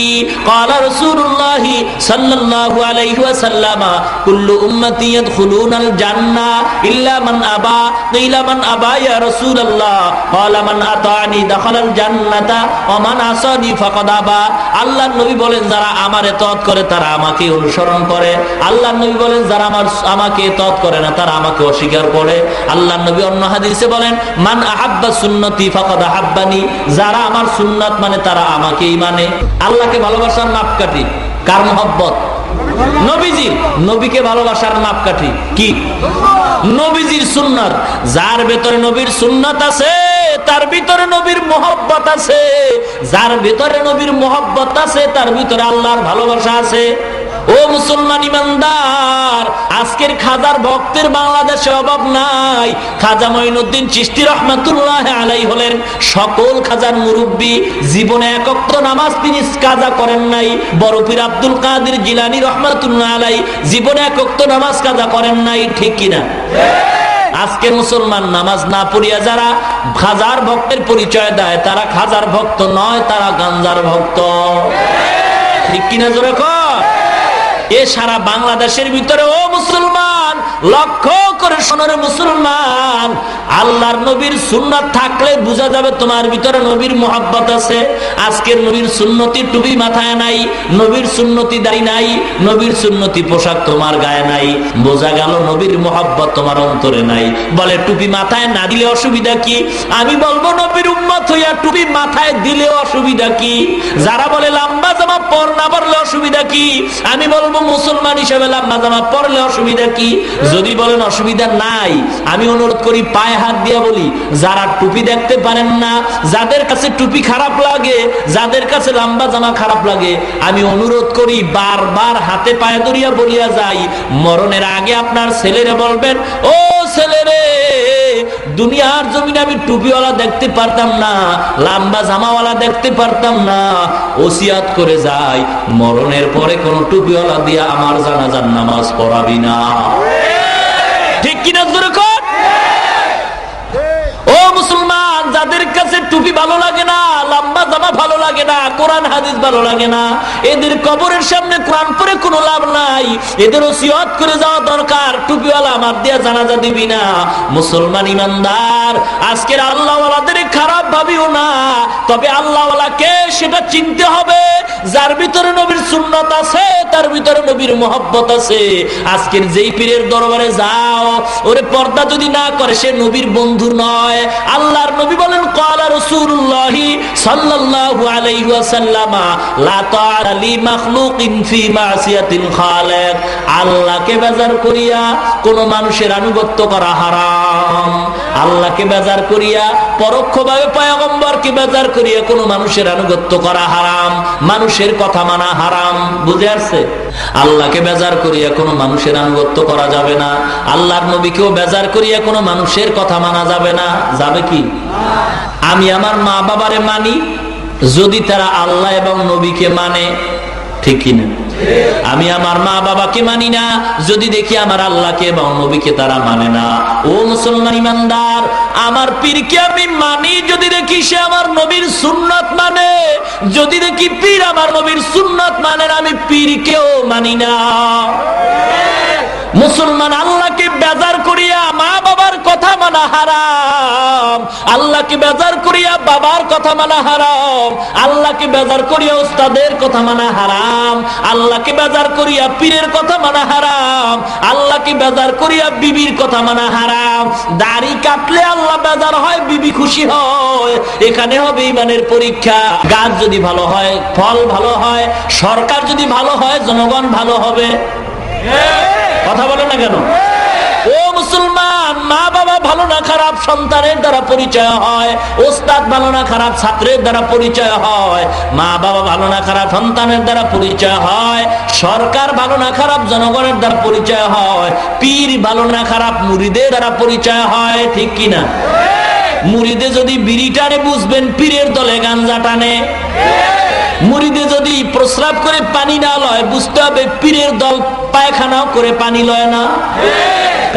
ক্বালা রাসূলুল্লাহ সাল্লাল্লাহু আলাইহি ওয়াসাল্লাম, কুল্লু উম্মতি ইয়াদখুলুনাল জান্নাহ ইল্লা মান আবা। কিলা মান আবা ইয়া রাসূলুল্লাহ? ক্বালা মান আতানি দাখালাল জান্নাতা ওয়া মান আসানি ফাকাদ আবা। আল্লাহর নবী বলেন, যারা আমার ইতাআত করে তারা আমাকে অনুসরণ করে। আল্লাহর নবী বলেন, যারা আমাকে ইতাআত করে না তারা আমাকে অস্বীকার করে। আল্লাহর নবী অন্য হাদিসে বলেন, মান আহাব্বা সুন্নতি ফাকাদ আহাব্বানি। যারা আমার সুন্নাত মানে তারা আমাকেই মানে। আল্লাহকে ভালোবাসার মাপকাঠি কার মহব্বত? নবীজির। নবীকে ভালোবাসার মাপকাঠি কি? নবীজির সুন্নাত। যার ভেতরে নবীর সুন্নাত আছে, তার ভিতরে নবীর মহব্বত আছে। যার ভিতরে নবীর মহব্বত আছে, তার ভিতরে আল্লাহর ভালোবাসা আছে। ও মুসলমান ইমানদার, আজকের খাজার ভক্তের বাংলাদেশে অভাব নাই। খাজা মঈনুদ্দিন চিশতি রহমাতুল্লাহ আলাইহি হলেন সকল খাজার মুরব্বী। জীবনে এক ওয়াক্ত নামাজ তিনি কাজা করেন নাই। বড় পীর আব্দুল কাদের জিলানী রহমাতুল্লাহ আলাইহি জীবনে এক ওয়াক্ত নামাজ কাজা করেন নাই, ঠিক কিনা? আজকে মুসলমান নামাজ না পড়িয়া যারা খাজার ভক্তের পরিচয় দেয়, তারা খাজার ভক্ত নয়, তারা গাঞ্জার ভক্ত, ঠিক কিনা? জোরে কর। এ সারা বাংলাদেশের ভিতরে, ও মুসলমান, লক্ষ্য করে শোনো মুসলমান, আল্লাহর নবীর সুন্নাত থাকলে বোঝা যাবে তোমার ভিতরে নবীর মহব্বত আছে। আজকের নবীর সুন্নতি টুপি মাথায় নাই, নবীর সুন্নতি দাড়ি নাই, নবীর সুন্নতি পোশাক তোমার গায়ে নাই, বোঝা গেল নবীর মহব্বত তোমার অন্তরে নাই। বলে টুপি মাথায় না দিলে অসুবিধা কি? আমি বলবো নবীর উম্মত হইয়া টুপি মাথায় দিলে অসুবিধা কি? যারা বলে লম্বা জামা পর না পরলে অসুবিধা কি? আমি বলবো মুসলমান হিসেবে লম্বা জামা পরলে অসুবিধা কি? যদি বলেন অসুবিধা নাই, আমি অনুরোধ করি, পায়ে হাত দিয়া বলি, যারা টুপি দেখতে পারেন না, যাদের কাছে টুপি খারাপ লাগে, যাদের কাছে লম্বা জামা খারাপ লাগে, আমি অনুরোধ করি, বারবার হাতে পায়ে ধরিয়া বলিয়া যাই, মরণের আগে আপনার ছেলেরে বলবেন, ও ছেলেরে, দুনিয়ার জমিনে আমি টুপিওয়ালা দেখতে পারতাম না, লম্বা জামাওয়ালা দেখতে পারতাম না, ওসিয়াত করে যাই মরণের পরে কোন টুপিওয়ালা দিয়া আমার জানাজার নামাজ পড়াবি না। ঠিক কিনা জোরে কর। ও মুসলমান, যাদের কাছে টুপি ভালো লাগে না, লম্বা জামা ভালো লাগে না, কোরআন হাদিস ভালো লাগে না, এদের কবরের সামনে কোরআন পড়ে কোনো লাভ নাই। এদের ওসিয়ত করে যাওয়া দরকার, টুপিওয়ালা আমার দিয়া জানাজা দিবি না। মুসলমান ইমানদার, আজকের আল্লাহওয়ালাদের খারাপ ভাবিও না, তবে আল্লাহওয়ালাকে সেটা চিনতে হবে যার ভিতরে নবীর সুন্নাত আছে, তার ভিতরে নবীর মোহব্বত আছে। আজকের যেই পীরের দরবারে যাও, ওরে পর্দা যদি না করে সে নবীর বন্ধু নয়। আল্লাহর নবী বলেন, ক্বালা রাসূলুল্লাহ সাল্লাল্লাহু আলাইহি ওয়াসাল্লাম, লা তাআতা লি মাখলুকিন ফি মাসিয়াতিল খালিক। আল্লাহকে বেজার করিয়া কোন মানুষের আনুগত্য করা হারাম। আল্লাহকে বেজার করিয়া, পরোক্ষভাবে পয়গম্বরকে বেজার করিয়া কোন মানুষের আনুগত্য করা হারাম, মানুষের কথা মানা হারাম। বুঝে আসছে? আল্লাহকে বেজার করিয়া কোন মানুষের আনুগত্য করা যাবে না, আল্লাহর নবীকেও বেজার করিয়া কোন মানুষের কথা মানা যাবে না। যাবে কি? আমি আমার মা বাবারে মানি যদি তারা আল্লাহ এবং নবীকে মানে, ঠিক কিনা? আমি আমার মা বাবাকে মানি না যদি দেখি আমার আল্লাহকে এবং নবীকে তারা মানে না। ও মুসলমান ইমানদার, আমার পীরকে আমি মানি যদি দেখি সে আমার নবীর সুন্নাত মানে। যদি দেখি পীর আমার নবীর সুন্নাত মানে না, আমি পীরকেও মানি না। মুসলমান, আল্লাহকে বেজার করিয়া মা বাবার কথা মানা হারাম, আল্লাহকে বেজার করিয়া বাবার কথা মানা হারাম, আল্লাহকে বেজার করিয়া উস্তাদের কথা মানা হারাম, আল্লাহকে বেজার করিয়া পীরের কথা মানা হারাম, আল্লাহকে বেজার করিয়া বিবির কথা মানা হারাম। দাড়ি কাটলে আল্লাহ বেজার হয়, বিবি খুশি হয়। এখানে হবে ইমানের পরীক্ষা। গাছ যদি ভালো হয়, ফল ভালো হয়, সরকার যদি ভালো হয়, জনগণ ভালো হবে। কথা বলে না কেন? ও মুসলমান, মা বাবা ভালো না খারাপ সন্তানের দ্বারা পরিচয় হয়, ওস্তাদ ভালো না খারাপ ছাত্রের দ্বারা পরিচয় হয়, মা বাবা ভালো না খারাপ সন্তানের দ্বারা পরিচয় হয়, সরকার ভালো না খারাপ জনগণের দ্বারা পরিচয় হয়, পীর ভালো না খারাপ মুরিদের দ্বারা পরিচয় হয়। ঠিক কিনা? মুরিদে যদি বিড়ি টানে বুঝবেন পীরের দলে গাঞ্জা টানে। মুরিদে যদি প্রস্রাব করে পানি না লয় বুঝতে হবে পীরের দল পায়খানাও করে পানি লয় না।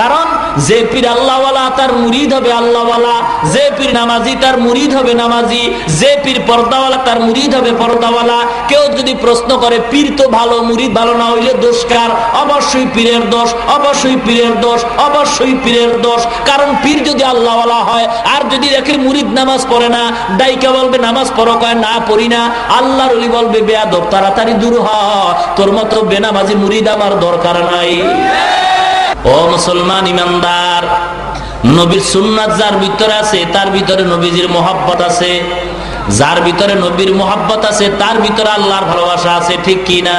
কারণ যে পীর আল্লাহওয়ালা তার মুরিদ হবে আল্লাহওয়ালা, যে পীর নামাজি তার মুরিদ হবে নামাজি, যে পীর পর্দাওয়ালা তার মুরিদ হবে পর্দাওয়ালা। কেউ যদি প্রশ্ন করে পীর তো ভালো মুরিদ ভালো না হইলে দোষ কার? অবশ্যই পীরের দোষ, অবশ্যই পীরের দোষ, অবশ্যই পীরের দোষ। কারণ পীর যদি আল্লাহওয়ালা হয় আর যদি দেখে মুরিদ নামাজ পড়ে না, ডাইকা বলবে নামাজ পড়ো, কয় না পড়ি না। আল্লাহর ওলি বলবে বেয়াদব, তাড়াতাড়ি দূর হ, তোর মতো বেনামাজি মুরিদ আমার দরকার নাই। ও মুসলমান ইমানদার, নবীর সুন্নাত যার ভিতরে আছে তার ভিতরে নবীজির মোহাব্বত আছে, যার ভিতরে নবীর মোহাব্বত আছে তার ভিতরে আল্লাহর ভালোবাসা আছে। ঠিক কি না?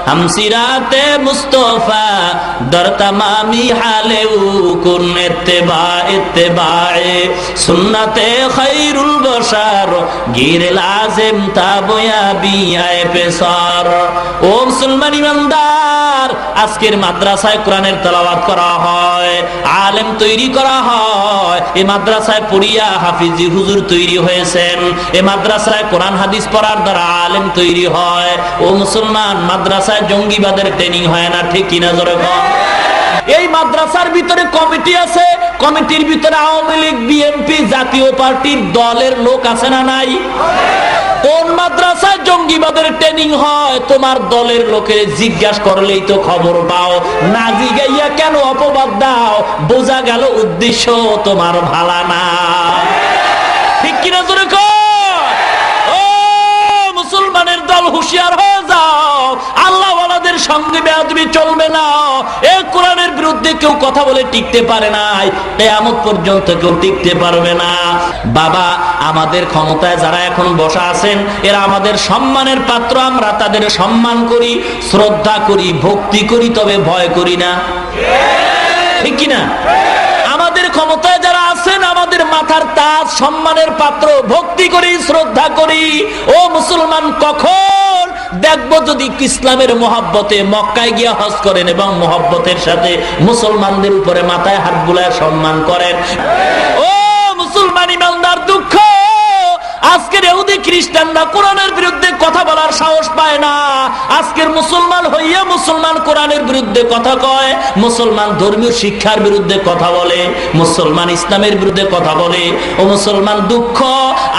হামসিরাতে মুস্তফা দর তামামি হালেউ কুন ইত্তেবায়ে সুন্নাতে খায়রুল বশার গির লাজিম তাবয়া বিআয়ে পেসার। ও মুসলমান ইমানদার, আজকের মাদ্রাসায় কোরআনের তেলাওয়াত করা হয়, আলেম তৈরি করা হয়। এই মাদ্রাসায় পড়িয়া হাফিজি হুজুর তৈরি হয়েছেন, এই মাদ্রাসায় কোরআন হাদিস পড়ার দ্বারা আলেম তৈরি হয়। ও মুসলমান, মাদ্রাসায় জঙ্গিবাদের ট্রেনিং হয় না। ঠিক কিনা জোরে বল? এই মাদ্রাসার ভিতরে কমিটি আছে, কমিটির ভিতরে আওয়ামী লীগ, বিএনপি, জাতীয় পার্টির দলের লোক আছে না নাই? কোন মাদ্রাসায় জঙ্গিবাদের ট্রেনিং হয় তোমার দলের লোকের জিজ্ঞাসা করলেই তো খবর পাও। না জিগাইয়া কেন অপবাদ দাও? বোঝা গেল উদ্দেশ্য তোমার ভালা না। ঠিক কিনা জোরে কর? ও মুসলমানের দল, হুঁশিয়ার হয়ে যাও, আল্লাহওয়ালাদের সঙ্গে বেয়াদবি চলবে না। এই কোরআনের বিরুদ্ধে কেউ কথা বলে টিকতে পারে নাই, কিয়ামত পর্যন্ত কেউ টিকতে পারবে না। বাবা, আমাদের ক্ষমতায় যারা এখন বসা আছেন এরা আমাদের সম্মানের পাত্র, আমরা তাদের সম্মান করি, শ্রদ্ধা করি, ভক্তি করি, তবে ভয় করি না। ঠিক কিনা? আমাদের ক্ষমতায় যারা আছেন আমাদের মাথার তাজ, সম্মানের পাত্র, ভক্তি করি, শ্রদ্ধা করি। ও মুসলমান, কখন দেখবো যদি ইসলামের মহব্বতে মক্কায় গিয়া হজ করেন এবং মহব্বতের সাথে মুসলমানদের উপরে মাথায় হাত বুলায় সম্মান করেন। ও মুসলমান ইমানদার, দুঃখ আজকের ইহুদি খ্রিস্টানরা কোরআনের বিরুদ্ধে কথা বলার সাহস পায় না। আজকের মুসলমান হইয়া মুসলমান কোরআনের বিরুদ্ধে কথা কয়, মুসলমান ধর্মীয় শিক্ষার বিরুদ্ধে কথা বলে, মুসলমান ইসলামের বিরুদ্ধে কথা বলে। ও মুসলমান, দুঃখ।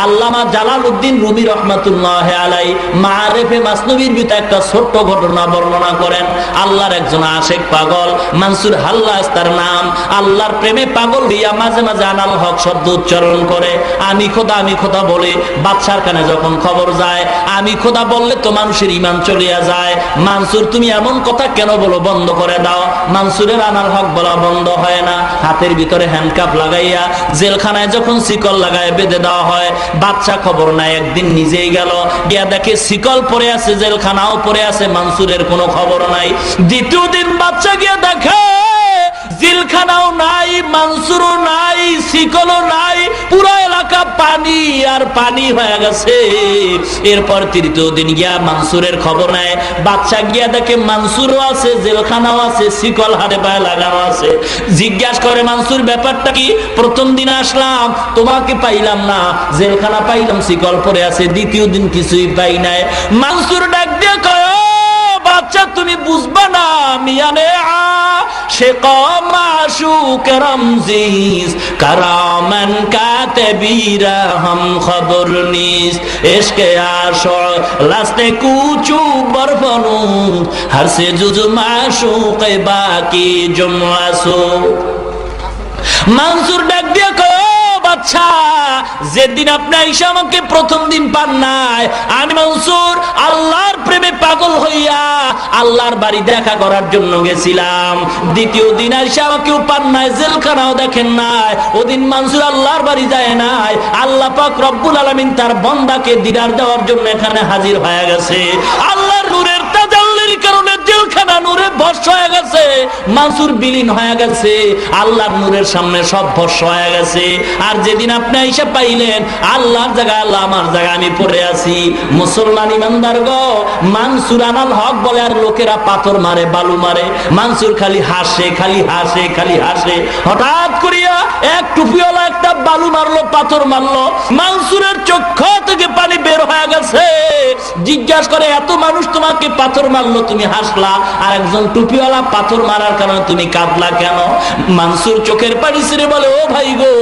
আল্লামা জালালউদ্দিন রুমি রহমাতুল্লাহ আলাইহি মাআরিফে মাসনবীর ভিতরে একটা ছোট্ট ঘটনা বর্ণনা করেন। আল্লাহর একজন আশেক পাগল, মানসুর হাল্লাজ তার নাম, আল্লাহর প্রেমে পাগল হইয়া মাঝে মাঝে আনাল হক শব্দ উচ্চারণ করে, আমি খোদা বলে। বাদশার কানে যখন খবর যায় আমি খোদা বললে তো মানুষের ঈমান চলিয়া যায়, মানসুর তুমি এমন কথা কেন বলো, বন্ধ করে দাও। মানসুরের আনাল হক বলা বন্ধ হয় না। হাতের ভিতরে হ্যান্ডকাপ লাগাইয়া জেলখানায় যখন শিকল লাগায় বেঁধে দেওয়া হয়, বাদশা খবর নাই, একদিন নিজেই গেল, গিয়া দেখে শিকল পড়ে আছে, জেলখানাও পড়ে আছে, মানসুরের কোনো খবর নাই। দ্বিতীয় দিন বাদশা গিয়া দেখে জেলখানাও নাই, মানসুরও নাই, শিকলও নাই, পুরো এলাকা পানি আর পানি হয়ে গেছে। এরপর তৃতীয় দিন গিয়া মানসুরের খবর নেয়, বাদশা গিয়া দেখে মানসুরও আছে, জেলখানাও আছে, শিকল হাতে পায়ে লাগানো আছে। জিজ্ঞাসা করে, মানসুর ব্যাপারটা কি? প্রথম দিন আসলাম তোমাকে পাইলাম না, জেলখানা পাইলাম, শিকল পরে আছে, দ্বিতীয় দিন কিছুই পাই নাই। মানসুর ডাক দিয়ে কয়, বাচ্চা তুমি বুঝবা না, মিয়ানে কারামান কাতেবীরা হাম খবর নিস এশকে আশো লাস্তে কুচু বরফনু হরসে জুজু মাশুক বাকি জুমাসু। মানসুর ডাক দিয়ে কয়, বাচ্চা যেদিন আপনি আইসা আমাকে প্রথম দিন পান নাই, আমি মানসুর আল্লাহর প্রেমে পাগল হইয়া আল্লাহর বাড়ি দেখা করার জন্য গেছিলাম। দ্বিতীয় দিন আইসা আমাকেও পান নাই, জেলখানাও দেখেন নাই, ওদিন মানসুর আল্লাহর বাড়ি যায় নাই। আল্লাহ পাক রব্বুল আলামিন তার বান্দাকে দিদার দেওয়ার জন্য এখানে হাজির হয়ে গেছে। আল্লাহর নূরের তাজাল্লির কারণে জেলখানা নূরে ভস্ম হয়ে গেছে, মানসুর বিলীন হয়ে গেছে, আল্লাহর নূরের সামনে সব ভস্ম হয়ে গেছে। আর যেদিন আপনি আইসা পাইলেন, আল্লাহর জায়গায় আল্লাহ, আমার জায়গায় আমি পড়ে আছি। মুসলমান ইমানদার গো, মানসুর আনাল হক বলে আর লোকেরা পাথর মারে, বালু মারে, মানসুর খালি হাসে, খালি হাসে, খালি হাসে। হঠাৎ করিয়া এক টুপিওয়ালা একটা বালু মারলো, পাথর মারলো, মানসুরের চোখ থেকে পানি বের হয়ে গেছে। জিজ্ঞাসা করে, এত মানুষ তোমাকে পাথর মারলো, তুমি হাসলা, আর একজন টুপিওয়ালা পাথর মারার কারণে তুমি কাঁদলা কেন? মানসুর চোখের পানি ছেড়ে বলে, ও ভাই গো,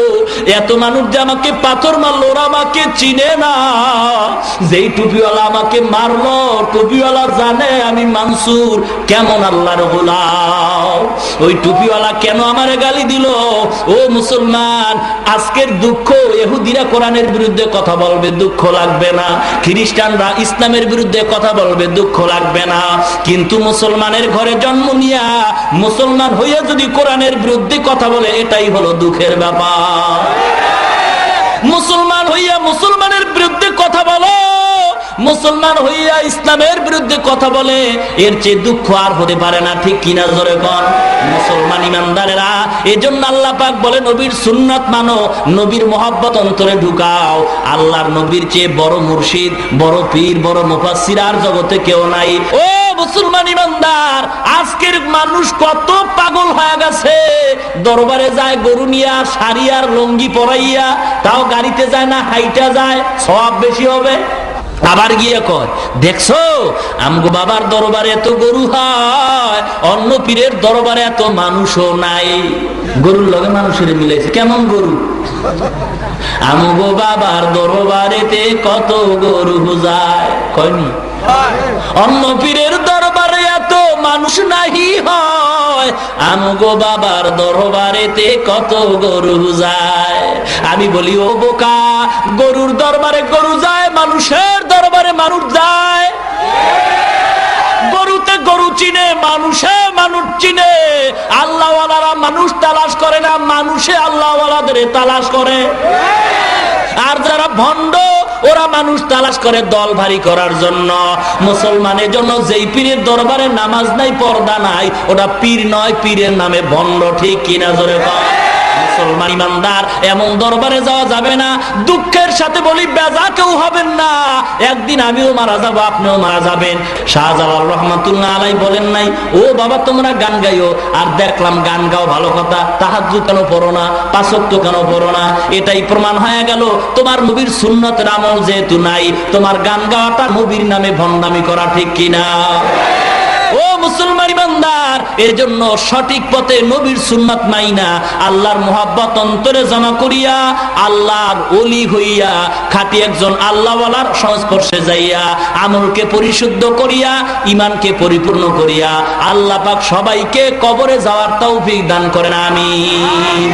এত মানুষ যে আমাকে পাথর মারলো, ওরা আমাকে চিনে না। যেই টুপিওয়ালা আমাকে মারলো, টুপিওয়ালা জানে আমি মানসুর কেমন আল্লাহর গোলাম। ওই টুপিওয়ালা কেন আমারে গালি দিল? ও মুসলমান, আজকের দুঃখ, ইহুদিরা কোরআনের বিরুদ্ধে কথা বলবে, দুঃখ লাগবে না। খ্রিস্টানরা ইসলামের বিরুদ্ধে কথা বলবে, দুঃখ লাগবে না। কিন্তু মুসলমানের ঘরে জন্ম নিয়া মুসলমান হইয়া যদি কোরআনের বিরুদ্ধে কথা বলে, এটাই হলো দুঃখের ব্যাপার। মুসলমান হইয়া মুসলমানের বিরুদ্ধে কথা বলো, মুসলমান হইয়া ইসলামের বিরুদ্ধে কথা বলে, এর চেয়ে দুঃখ আর হতে পারে না, ঠিক কিনা জোরে কোন? মুসলমান ইমানদারেরা, এজন্য আল্লাহ পাক বলে, নবীর সুন্নাত মানো, নবীর মহব্বত অন্তরে ঢুকাও। আল্লাহর নবীর চেয়ে বড় মুর্শিদ, বড় পীর, বড় মুফাসসির আর জগতে কেউ নাই। ও মুসলমান ইমানদার, আজকের মানুষ কত পাগল হয়ে গেছে। দরবারে যায় গরু নিয়া, শাড়ি আর লঙ্গি পরাইয়া, তাও গাড়িতে যায় না, হাইটা যায়, সওয়াব বেশি হবে। আবার গিয়ে কয়, দেখছো আমগো বাবার দরবারে এত গরু হয়, অন্য পীরের দরবারে এত মানুষও নাই। গরুর লগে মানুষের মিলাইছে, কেমন গরু? আমগো বাবার দরবারেতে কত গরু যায়, কয়নি? অন্য পীরের দরবারে এত মানুষ নাহি হয়, আমগো বাবার দরবারেতে কত গরু যায়। আমি বলি, ও বোকা, গরুর দরবারে গরু যায়, মানুষের দরবারে মানুষ যায়। গরুতে গরু চিনে, মানুষে মানুষ চিনে। আল্লাহওয়ালারা মানুষ তালাশ করে না, মানুষে আল্লাহওয়ালাদের তালাশ করে। আর যারা ভণ্ড, ওরা মানুষ তালাশ করে দল ভারী করার জন্য। মুসলমানের জন্য যেই পীরের দরবারে নামাজ নাই, পর্দা নাই, ওটা পীর নয়, পীরের নামে ভণ্ড, ঠিক কিনা জোরে কয়? মুসলমান ইমানদার, এমন দরবারে যাওয়া যাবে না। দুঃখের সাথে বলি, বেজা কেউ হবেন না, একদিন আমিও মারা যাবো, আপনিও মারা যাবেন। শাহজালাল রহমাতুল্লাহ আলাই বলেন নাই, ও বাবা তোমরা গান গাইও, আর দেখলাম গান গাও ভালো কথা, তাহাজ্জুদ কেন পড়ো না, পাঁচ ওয়াক্ত কেন পড়ো না? এটাই প্রমাণ হয়ে গেল তোমার নবীর সুন্নতের আমল যেহেতু নাই, তোমার গান গাওয়াটা নবীর নামে ভণ্ডামি করা, ঠিক কিনা? ও মুসলমান ইমানদার, এর জন্য সঠিক পথে নবীর সুন্নাত মাইনা আল্লাহর মুহাব্বত অন্তরে জমা করিয়া, আল্লাহর ওলি হইয়া, খাঁটি একজন আল্লাহওয়ালার সংস্পর্শে যাইয়া, আমলকে পরিশুদ্ধ করিয়া, ঈমানকে পরিপূর্ণ করিয়া আল্লাহ পাক সবাইকে কবরে যাওয়ার তৌফিক দান করেন, আমিন।